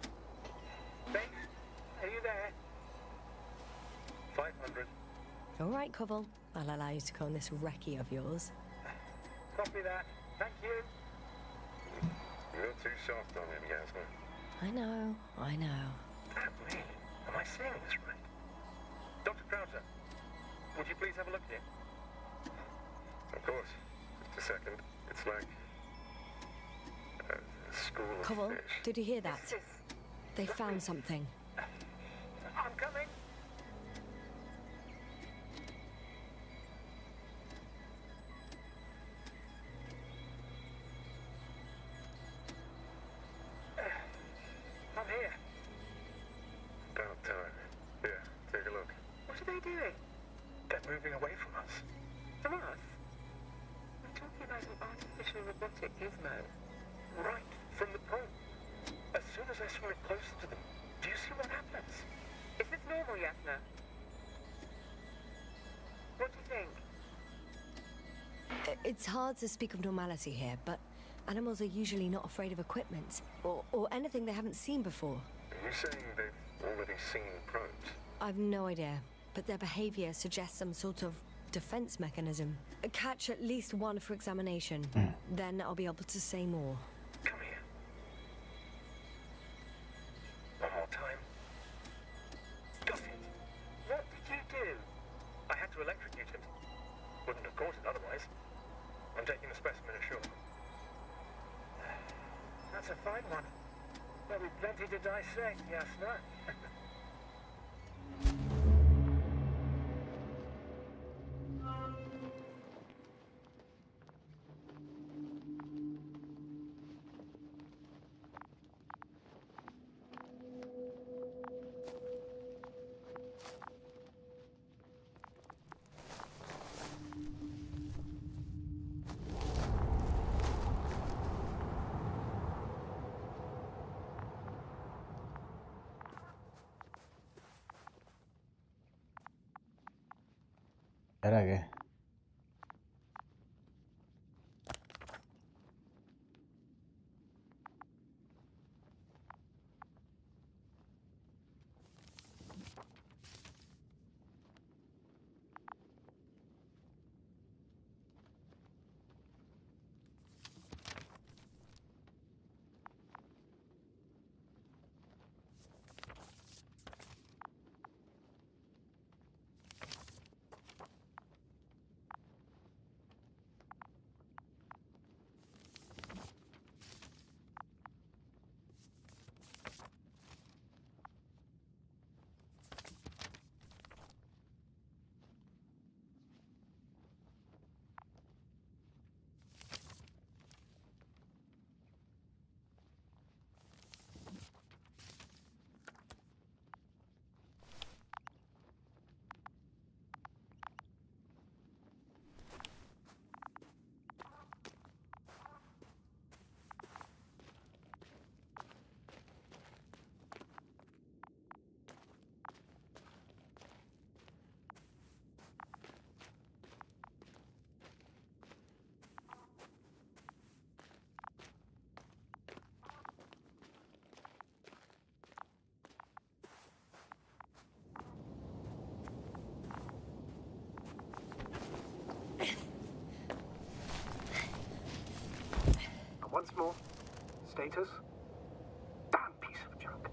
Base, are you there? 500. All right, Koval. I'll allow you to go on this recce of yours. Copy that. Thank you. You're too soft on him, Yasna. I know, I know. Damn me. Am I saying this right? Dr. Krauser, Would you please have a look here? Of course. Just a second. It's like a school of Cobble, fish. did you hear that? They found something. I'm coming. I'm here. About time. Here, take a look. What are they doing? They're moving away from us. From us? We're talking about an artificial robotic gizmo. Right from the pole. As soon as I swing it closer to them, do you see what happens? Is this normal, Yasna? What do you think? It's hard to speak of normality here, but animals are usually not afraid of equipment or anything they haven't seen before. Are you saying they've already seen probes? I've no idea, but their behavior suggests some sort of defense mechanism. Catch at least one for examination. Then I'll be able to say more. Come here. One more time. Got it. What did you do? I had to electrocute it. Wouldn't have caught it otherwise. I'm taking the specimen ashore. That's a fine one. There'll be plenty to dissect, Yasna. ¿Ahora qué? Once more, status. Damn piece of junk.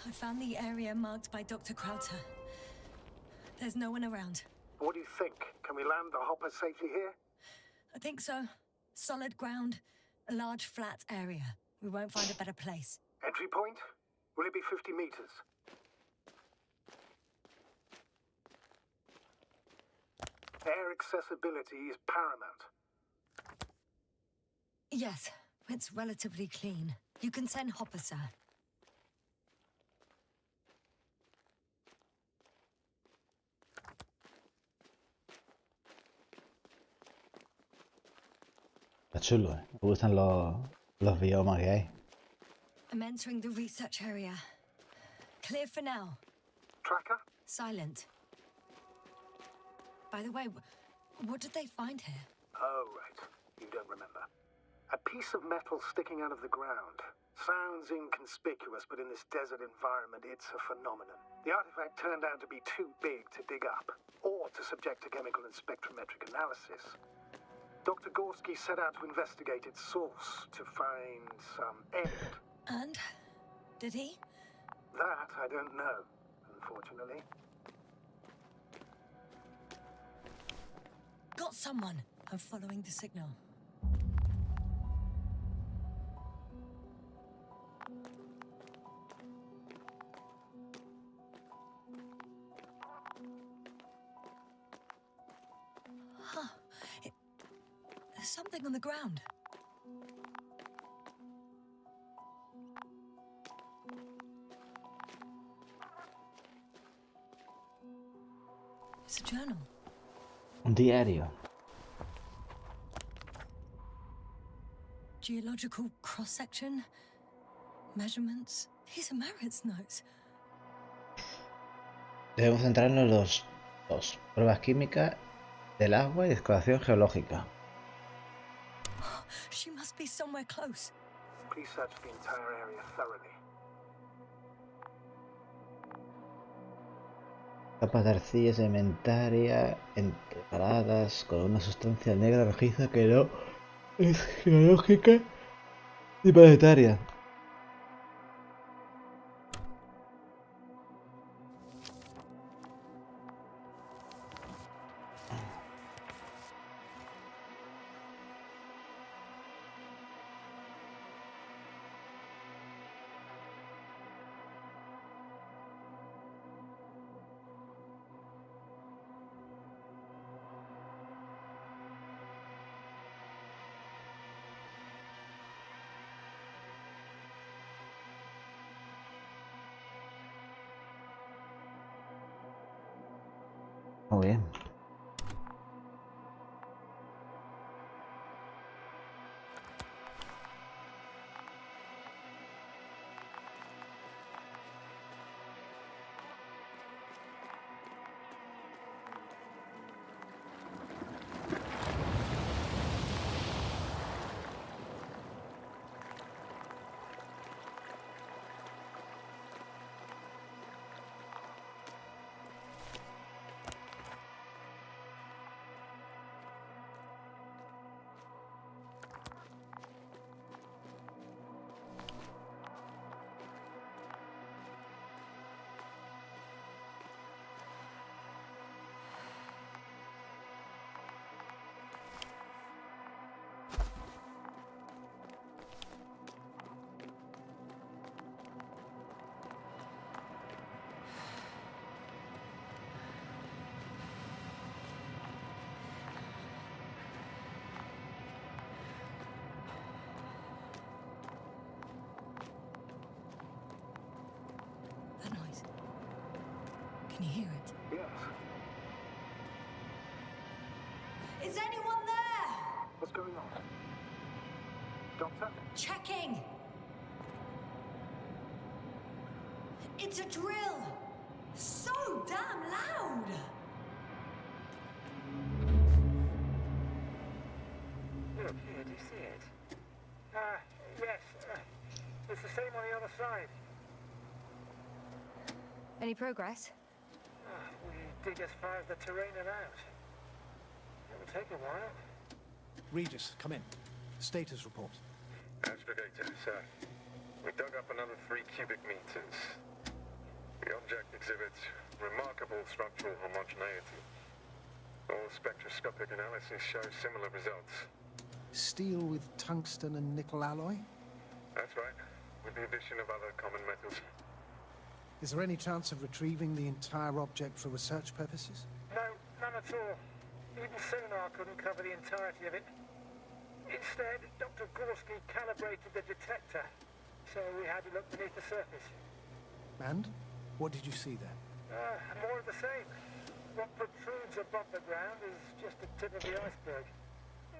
I found the area marked by Dr. Krauter. There's no one around. What do you think? Can we land the hopper safely here? I think so. Solid ground, a large flat area. We won't find a better place. Entry point? Will it be 50 meters? Air accessibility is paramount. Yes, it's relatively clean. You can send Hopper, sir. Está chulo, ¿eh? Me gustan los biomas que hay. I'm entering the research area. Clear for now. Tracker? Silent. By the way, what did they find here? Oh, right. You don't remember. A piece of metal sticking out of the ground. Sounds inconspicuous, but in this desert environment, it's a phenomenon. The artifact turned out to be too big to dig up, or to subject to chemical and spectrometric analysis. Dr. Gorski set out to investigate its source, to find some end. And? Did he? That I don't know, unfortunately. Got someone. I'm following the signal. Huh. There's something on the ground. It's a journal. Un diario. Geological cross-section, measurements. These are Merritt's notes. Debemos centrarnos en los dos. Pruebas químicas del agua y excavación geológica. She must be somewhere close. Please search the entire area thoroughly. Capas de arcilla sedimentaria entreparadas con una sustancia negra rojiza que no es geológica ni planetaria. Muy bien. That noise. Can you hear it? Yes. Is anyone there? What's going on? Doctor? Checking. It's a drill. So damn loud. Look here, do you see it? Yes. It's the same on the other side. Any progress? We dig as far as the terrain allowed. It'll take a while. Regis, come in. Status report. Astrogator, sir. We dug up another 3 cubic meters. The object exhibits remarkable structural homogeneity. All spectroscopic analysis shows similar results. Steel with tungsten and nickel alloy? That's right, with the addition of other common metals. Is there any chance of retrieving the entire object for research purposes? No, none at all. Even sonar couldn't cover the entirety of it. Instead, Dr. Gorski calibrated the detector, so we had to look beneath the surface. And? What did you see there? More of the same. What protrudes above the ground is just the tip of the iceberg.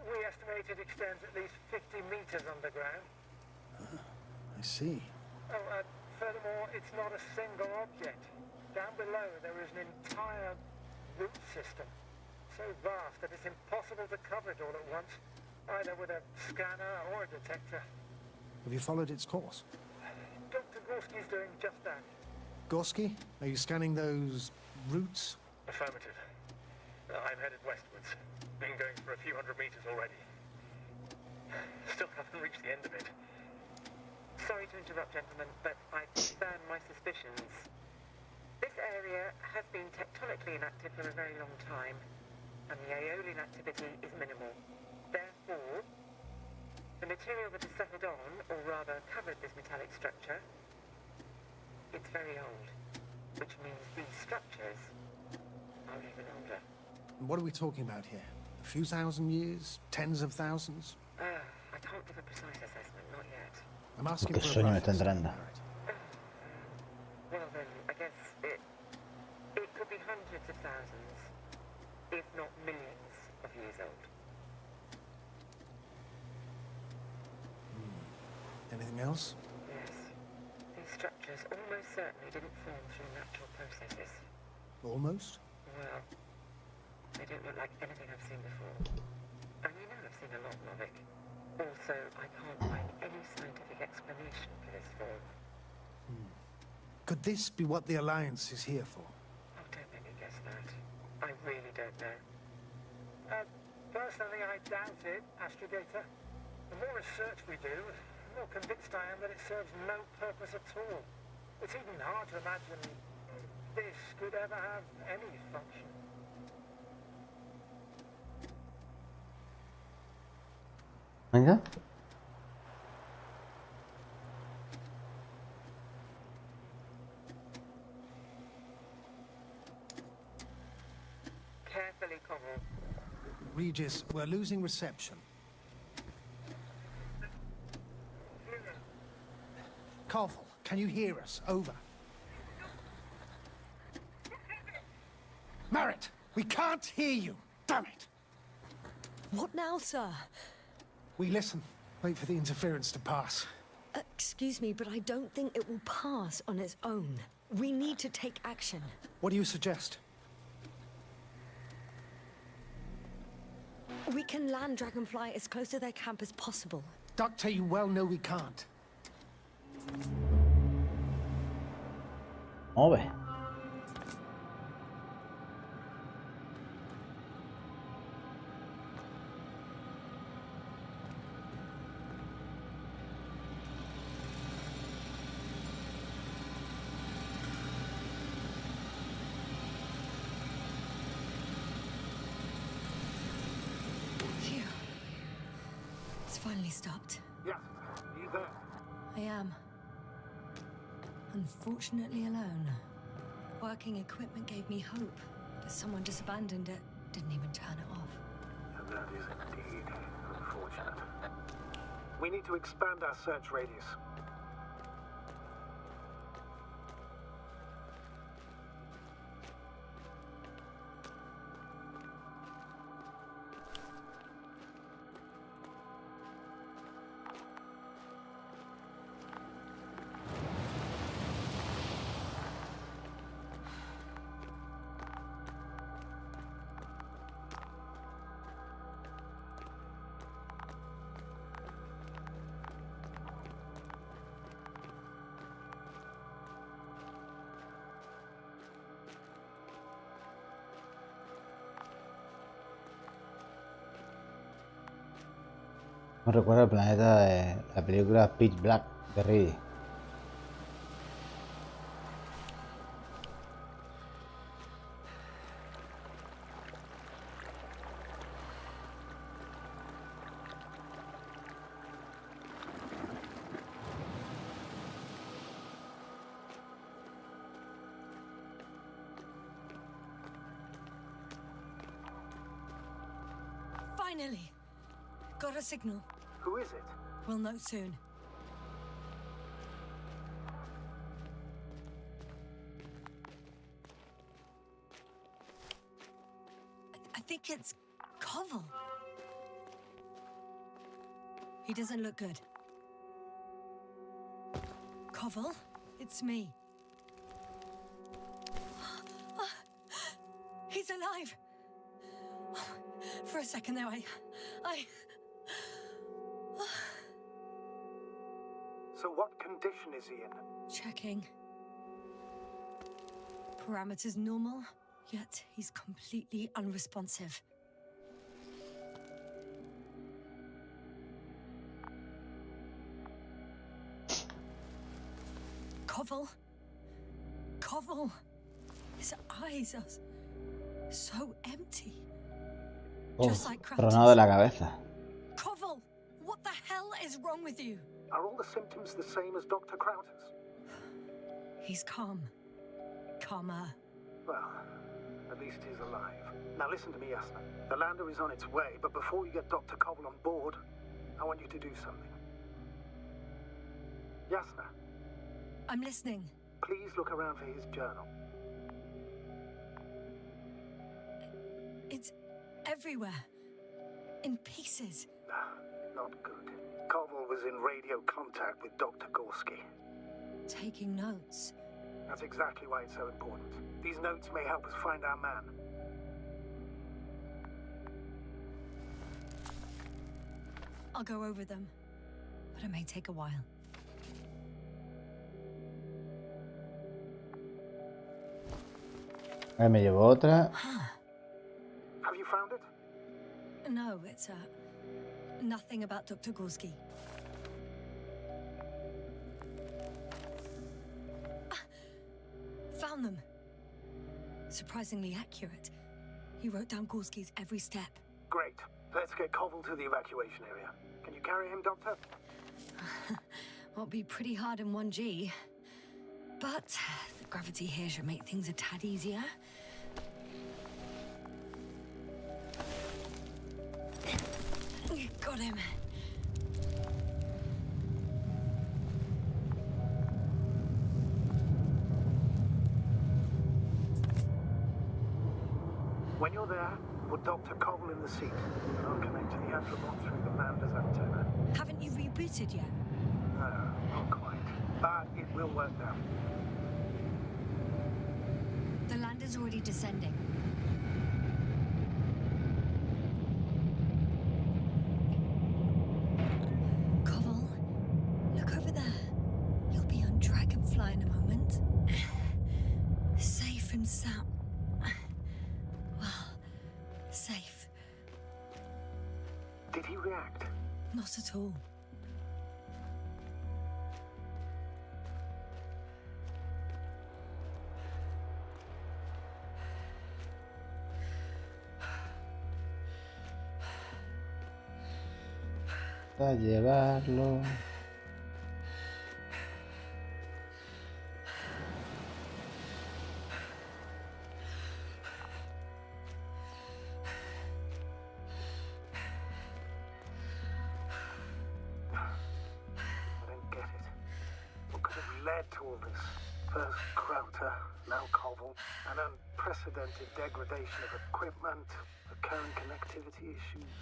We estimate it extends at least 50 meters underground. I see. Oh, furthermore, it's not a single object. Down below, there is an entire root system, so vast that it's impossible to cover it all at once, either with a scanner or a detector. Have you followed its course? Dr. Gorski's doing just that. Gorski, are you scanning those roots? Affirmative. I'm headed westwards. Been going for a few hundred meters already. Still haven't reached the end of it. Sorry to interrupt, gentlemen, but I confirm my suspicions. This area has been tectonically inactive for a very long time, and the aeolian activity is minimal. Therefore, the material that has settled on, or rather covered this metallic structure, it's very old, which means these structures are even older. What are we talking about here? A few thousand years? Tens of thousands? I can't give a precise assessment, not yet. I'm asking Puto for a sueño me rough está entrando. estimate. Well then, I guess it could be hundreds of thousands, if not millions of years old. Anything else? Yes. These structures almost certainly didn't form through natural processes. Almost? Well, they don't look like anything I've seen before. And you know I've seen a lot of it. Also, I can't find any scientific explanation for this form. Could this be what the Alliance is here for? Oh, don't make me guess that. I really don't know. Personally, I doubt it, Astrogator. The more research we do, the more convinced I am that it serves no purpose at all. It's even hard to imagine this could ever have any function. Venga. Carefully, Connell. Regis, we're losing reception. Carvel, can you hear us? Over. Merritt, we can't hear you. Damn it. What now, sir? We listen. Wait for the interference to pass. Excuse me, but I don't think it will pass on its own. We need to take action. What do you suggest? We can land Dragonfly as close to their camp as possible. Doctor, you well know we can't. Vamos a ver. Phew. It's finally stopped. Yeah, you there? I am. Unfortunately alone. Working equipment gave me hope, but someone just abandoned it. Didn't even turn it off. And that is indeed unfortunate. We need to expand our search radius. Me recuerda al planeta de la película Pitch Black de Ridley. Finally! Got a signal. Who is it? We'll know soon. I think it's Koval. He doesn't look good. Koval, it's me. He's alive. For a second there, I... So what condition is he in? Checking. Parameters normal, yet he's completely unresponsive. Koval. Koval. His eyes are so empty. Just like tronado de la cabeza. Koval, what the hell is wrong with you? Are all the symptoms the same as Dr. Crowder's? He's calm. Calmer. Well, at least he's alive. Now listen to me, Yasna. The lander is on its way, but before you get Dr. Koval on board, I want you to do something. Yasna, I'm listening. please look around for his journal. It's everywhere. In pieces. Not good. Koval was in radio contact with Dr. Gorski. Taking notes. That's exactly why it's so important. These notes may help us find our man. I'll go over them. But it may take a while. Me llevo otra. Have you found it? No, it's nothing about Dr. Gorski. Found them. Surprisingly accurate. He wrote down Gorski's every step. Great. Let's get Koval to the evacuation area. Can you carry him, Doctor? Won't be pretty hard in 1G. But the gravity here should make things a tad easier. Got him. When you're there, put Dr. Koval in the seat, and I'll connect to the Anthrobot through the lander's antenna. Haven't you rebooted yet? No, not quite. But it will work now. The lander's already descending. Koval, look over there. You'll be on Dragonfly in a moment. Safe and sound. Well, safe. Did he react? Not at all. A llevarlo. To all this. First Crowder, now Koval, an unprecedented degradation of equipment, recurring connectivity issues.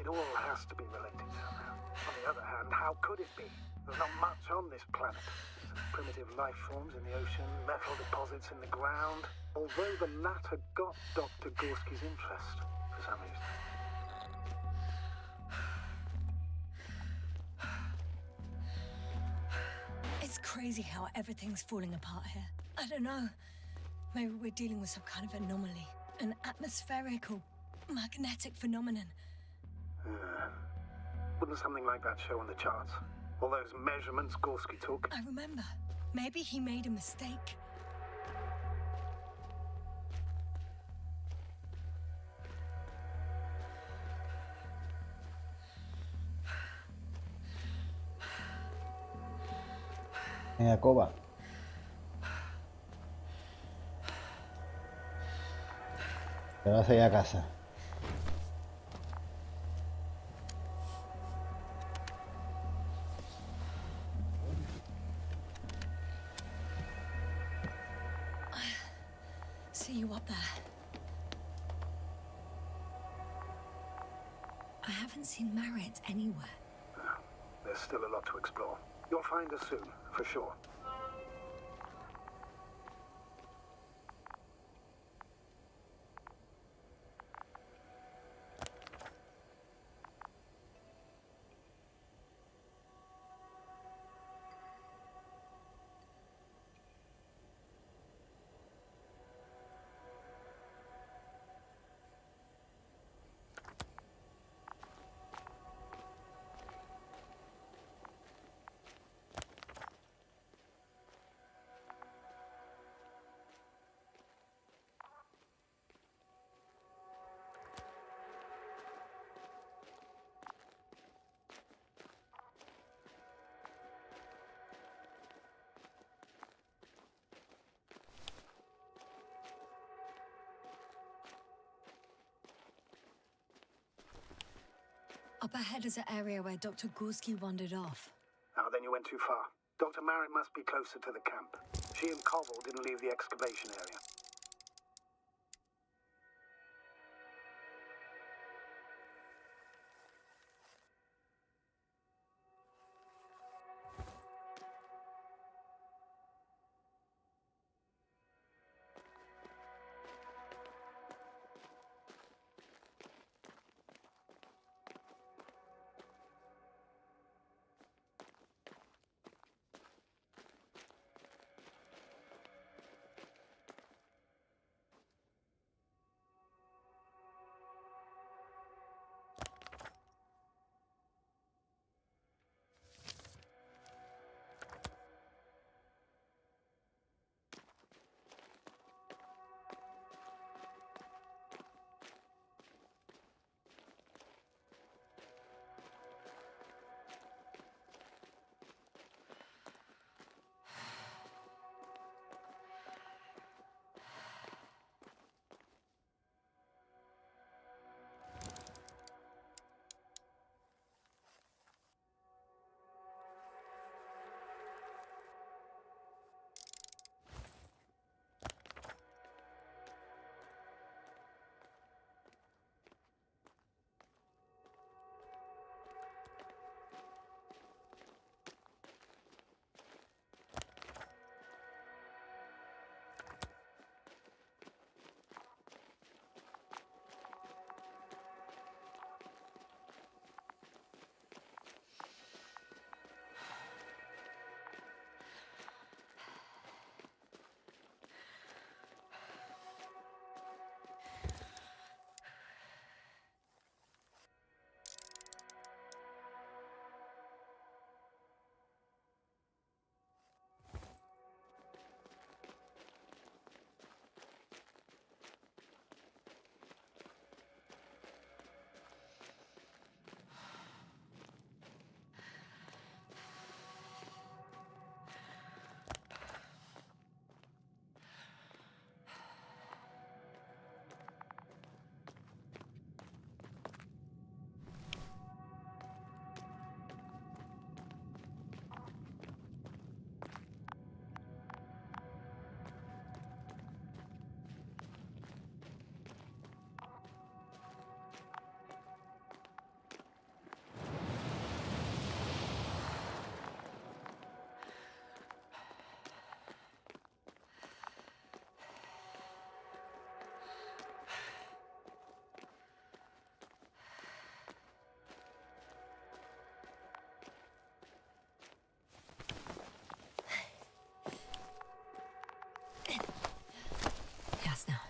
It all has to be related somehow. On the other hand, how could it be? There's not much on this planet. Some primitive life forms in the ocean, metal deposits in the ground. Although the latter got Dr. Gorski's interest for some reason. It's crazy how everything's falling apart here. I don't know. Maybe we're dealing with some kind of anomaly. An atmospheric or magnetic phenomenon. Wouldn't something like that show on the charts? All those measurements Gorski took? I remember. Maybe he made a mistake. Venga, Coba. Te vas a ir a casa. see you up there. I haven't seen Marit anywhere. There's still a lot to explore. You'll find her soon, for sure. Up ahead is an area where Dr. Gorski wandered off. Ah, then you went too far. Dr. Marit must be closer to the camp. She and Koval didn't leave the excavation area.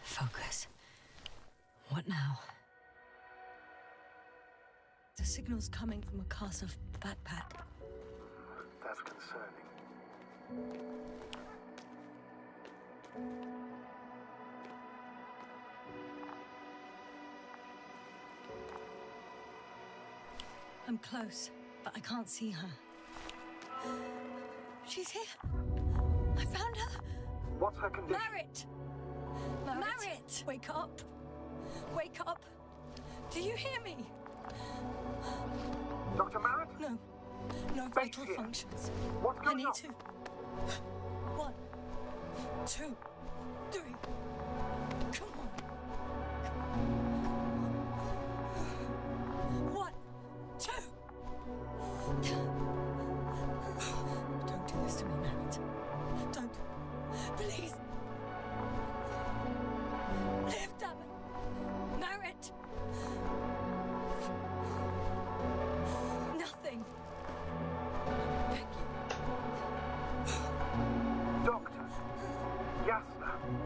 Focus. What now? The signal's coming from a castle backpack. That's concerning. I'm close, but I can't see her. She's here. I found her. What's her condition? Marit! Marit! Wake up. Wake up. Do you hear me? Dr. Marit? No. No vital functions. What's going on? I need to. 1, 2, 3.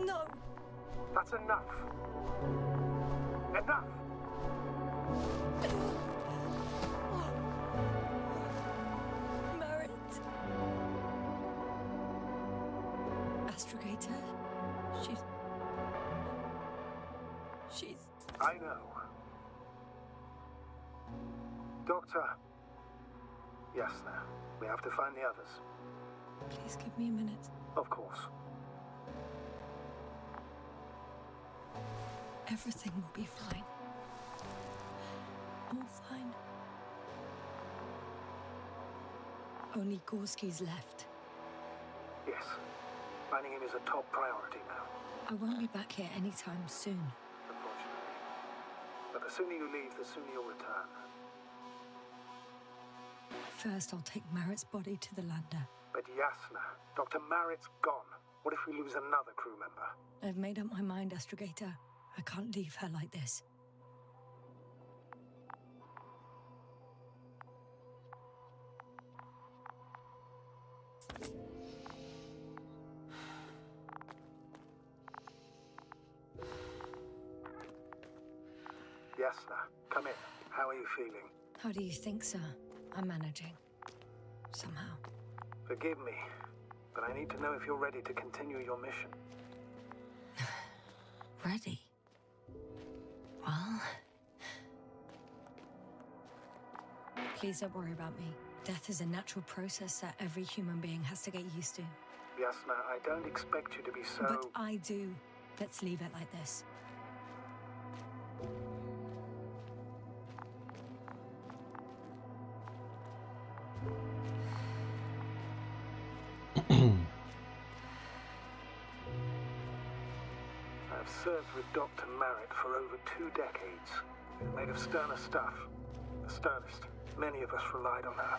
No! That's enough. Enough! Merit. Astrogator. She's... I know. Doctor. Yes, now. We have to find the others. Please give me a minute. Of course. Everything will be fine. All fine. Only Gorski's left. Yes. Finding him is a top priority now, I won't be back here anytime soon. unfortunately. But the sooner you leave, the sooner you'll return. First, I'll take Merritt's body to the lander. But Yasna, Dr. Merritt's gone. What if we lose another crew member? I've made up my mind, Astrogator. I can't leave her like this. Yasna, come in. How are you feeling? How do you think, sir? I'm managing. Somehow. Forgive me, but I need to know if you're ready to continue your mission. Ready? Well... Please don't worry about me. Death is a natural process that every human being has to get used to. Yasna, I don't expect you to be so... But I do. Let's leave it like this. I've served with Dr. Merritt for over 2 decades. He's made of sterner stuff. The sternest. Many of us relied on her.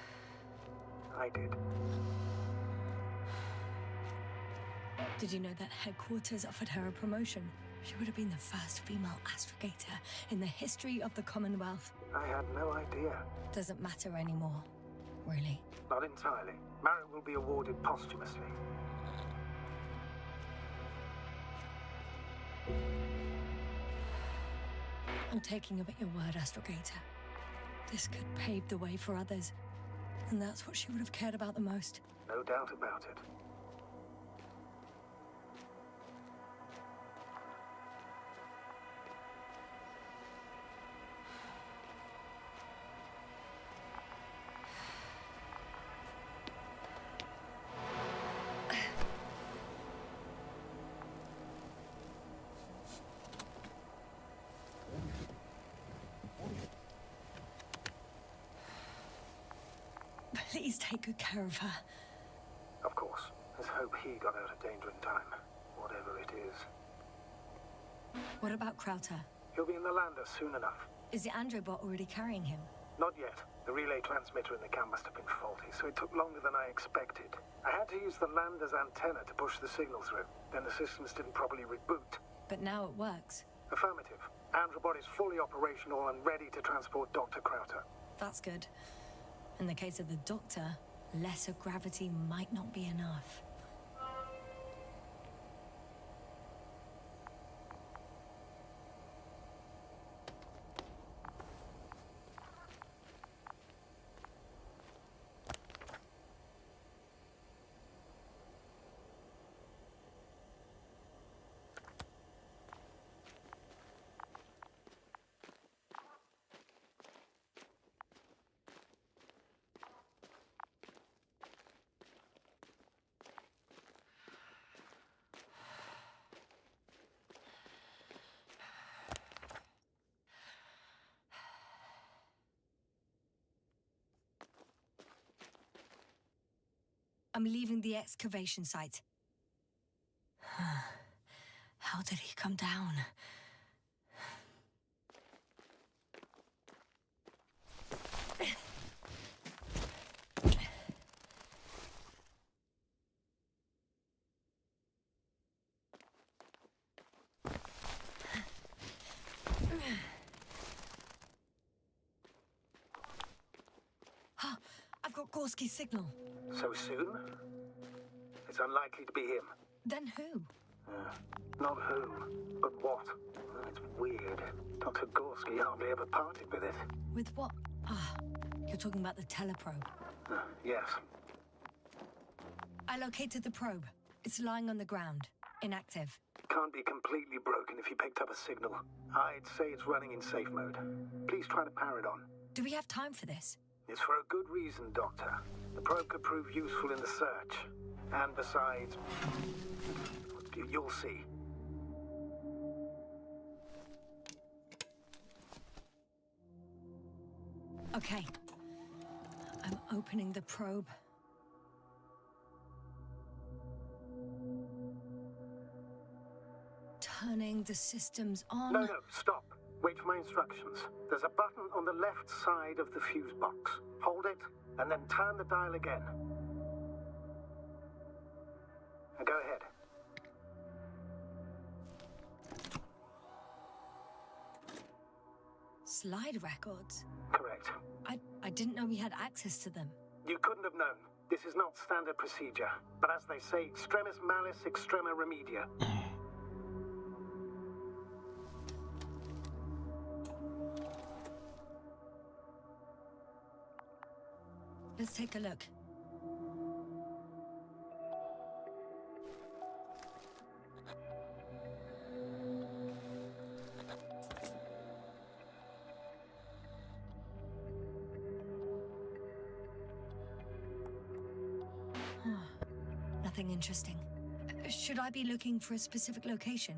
I did. Did you know that headquarters offered her a promotion? She would have been the first female astrogator in the history of the Commonwealth. I had no idea. Doesn't matter anymore, really. Not entirely. Merritt will be awarded posthumously. I'm taking you at your word, Astrogator. This could pave the way for others. And that's what she would have cared about the most. No doubt about it. Please take good care of her. Of course. Let's hope he got out of danger in time. Whatever it is. What about Crowther? He'll be in the lander soon enough. Is the Androbot already carrying him? Not yet. The relay transmitter in the camp must have been faulty, so it took longer than I expected. I had to use the lander's antenna to push the signal through. Then the systems didn't properly reboot. But now it works. Affirmative. Androbot is fully operational and ready to transport Dr. Crowther. That's good. In the case of the Doctor, lesser gravity might not be enough. I'm leaving the excavation site. How did he come down? I've got Gorski's signal. So soon? It's unlikely to be him. Then who? Not who, but what. It's weird. Dr. Gorski hardly ever parted with it. With what? Ah, you're talking about the teleprobe. Yes. I located the probe. It's lying on the ground, inactive. Can't be completely broken if you picked up a signal. I'd say it's running in safe mode. Please try to power it on. Do we have time for this? It's for a good reason, Doctor. The probe could prove useful in the search. And besides, you'll see. Okay. I'm opening the probe. Turning the systems on. No, stop. Wait for my instructions. There's a button on the left side of the fuse box. Hold it, and then turn the dial again. Now go ahead. Slide records? Correct. I didn't know we had access to them. You couldn't have known. This is not standard procedure. But as they say, extremis malice, extrema remedia. Let's take a look. Nothing interesting. Should I be looking for a specific location?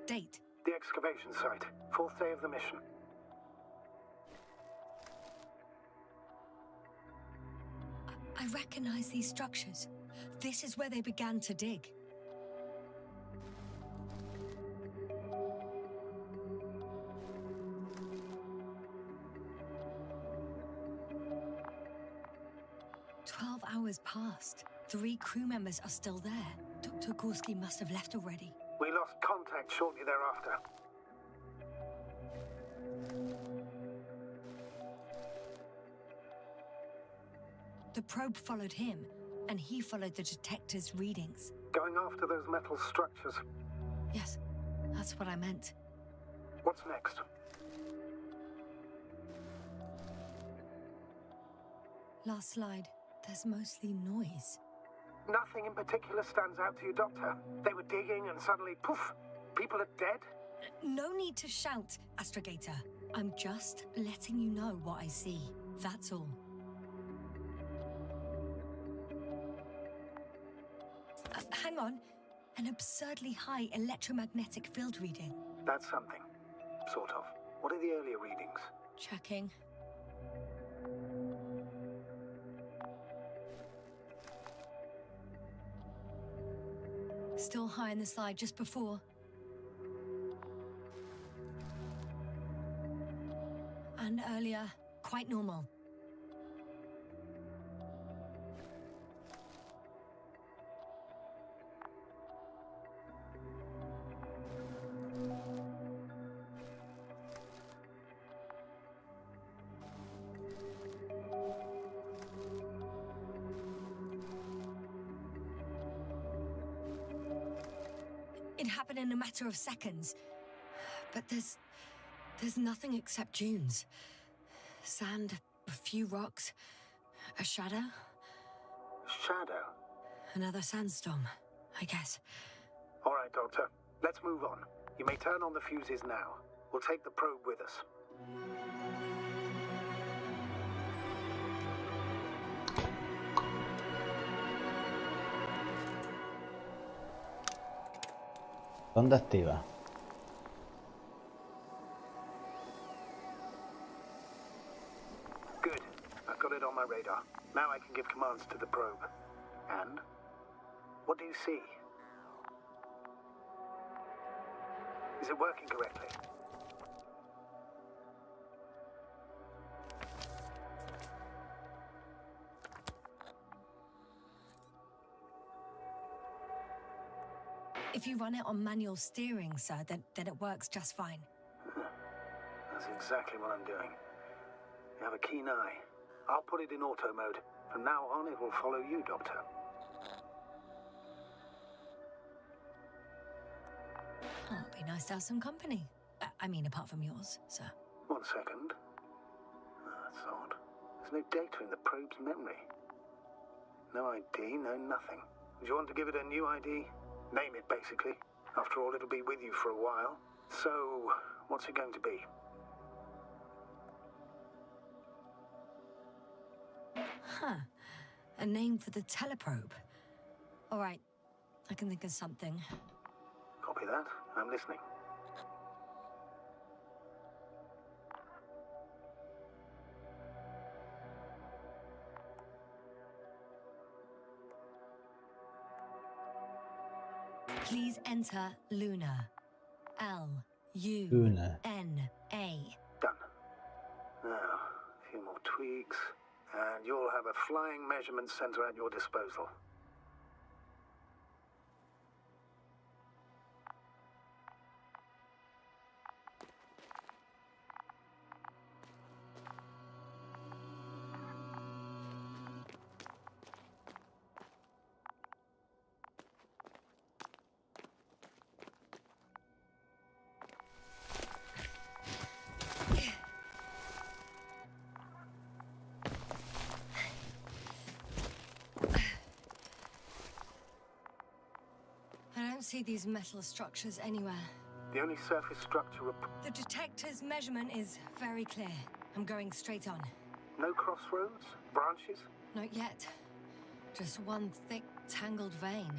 Date? The excavation site. 4th day of the mission. I recognize these structures. This is where they began to dig. Hours passed. 3 crew members are still there. Dr. Gorski must have left already. We lost contact shortly thereafter. The probe followed him, and he followed the detector's readings. Going after those metal structures. Yes, that's what I meant. What's next? Last slide. There's mostly noise. Nothing in particular stands out to you, Doctor. They were digging and suddenly, poof, people are dead? No need to shout, Astrogator. I'm just letting you know what I see. That's all. Hang on. An absurdly high electromagnetic field reading. That's something. Sort of. What are the earlier readings? Checking. Still high in the slide just before. And earlier, quite normal. It happened in a matter of seconds. But there's nothing except dunes. Sand, a few rocks, a shadow. Shadow? Another sandstorm, I guess. All right, Doctor. Let's move on. You may turn on the fuses now. We'll take the probe with us. ¿Dónde activa? Good. I've got it on my radar. Now I can give commands to the probe. And? What do you see? Is it working correctly? If you run it on manual steering, sir, then it works just fine. That's exactly what I'm doing. You have a keen eye. I'll put it in auto mode. From now on, it will follow you, Doctor. Oh, it'd be nice to have some company. I mean, apart from yours, sir. 1 second. That's odd. There's no data in the probe's memory. No ID, no nothing. Would you want to give it a new ID? Name it, basically. After all, it'll be with you for a while. So, what's it going to be? Huh. A name for the teleprobe. All right, I can think of something. Copy that. I'm listening. Please enter Luna. L-U-N-A. Done. Now, a few more tweaks, and you'll have a flying measurement center at your disposal. I don't see these metal structures anywhere. The only surface structure... The detector's measurement is very clear. I'm going straight on. No crossroads? Branches? Not yet. Just one thick, tangled vein.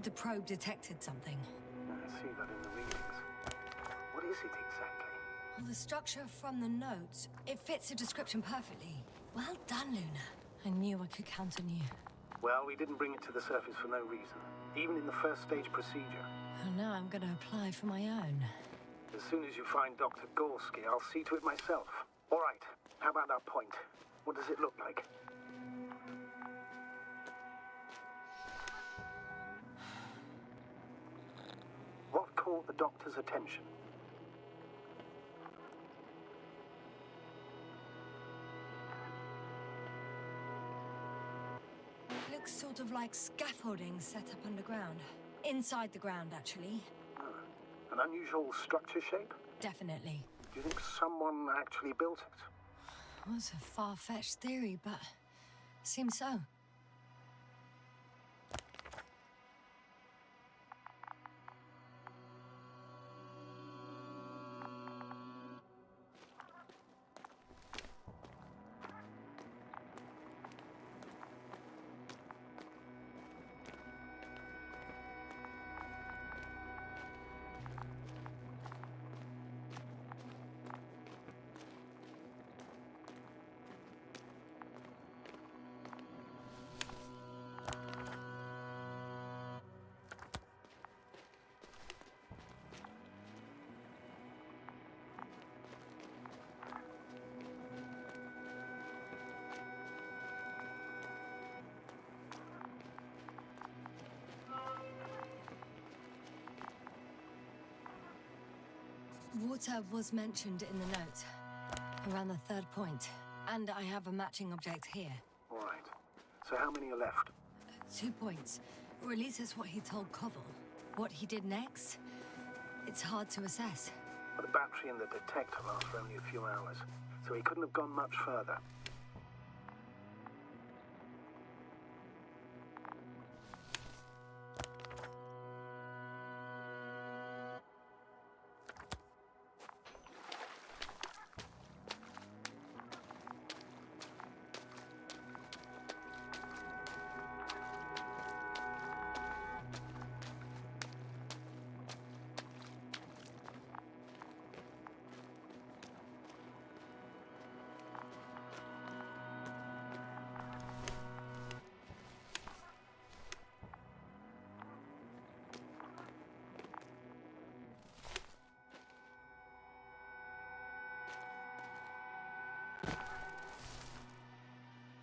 The probe detected something. I see that in the readings. What is it exactly? Well, the structure from the notes, it fits the description perfectly. Well done, Luna. I knew I could count on you. Well, we didn't bring it to the surface for no reason. Even in the first stage procedure. And now I'm going to apply for my own. As soon as you find Dr. Gorski, I'll see to it myself. All right. How about that point? What does it look like? What caught the doctor's attention? Looks sort of like scaffolding set up underground. Inside the ground, actually. An unusual structure shape? Definitely. Do you think someone actually built it? Well, it's a far-fetched theory, but seems so. Water was mentioned in the note, around the third point. And I have a matching object here. All right. So how many are left? 2 points. Or at least that's what he told Koval. What he did next, it's hard to assess. Well, the battery and the detector last for only a few hours, so he couldn't have gone much further.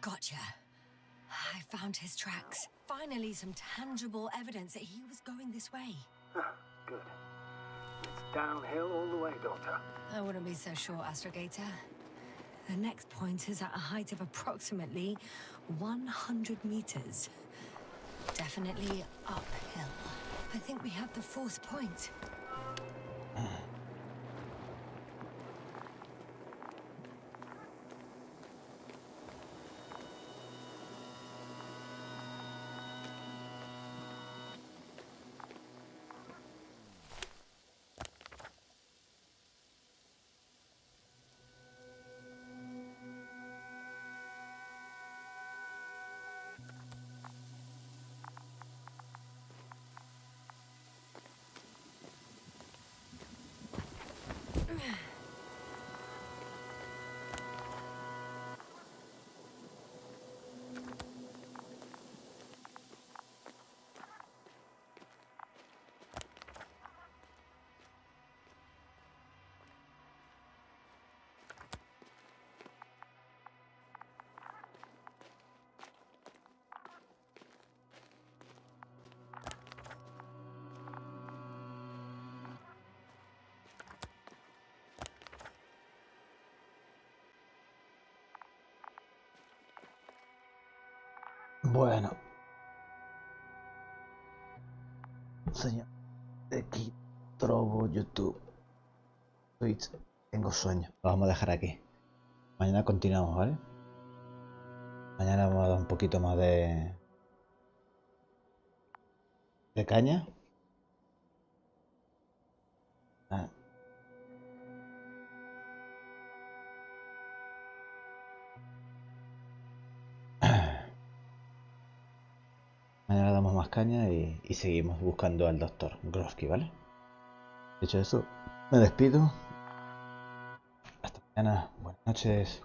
Gotcha. I found his tracks. Finally, some tangible evidence that he was going this way. Ah, good. It's downhill all the way, Doctor. I wouldn't be so sure, Astrogator. The next point is at a height of approximately 100 meters. Definitely uphill. I think we have the fourth point. Bueno, señor, aquí Trovo, YouTube, Twitch, tengo sueño. Lo vamos a dejar aquí. Mañana continuamos, ¿vale? Mañana vamos a dar un poquito más de caña. Ah. Mañana damos más caña y seguimos buscando al doctor Grosky, ¿vale? Dicho eso, me despido. Hasta mañana. Buenas noches.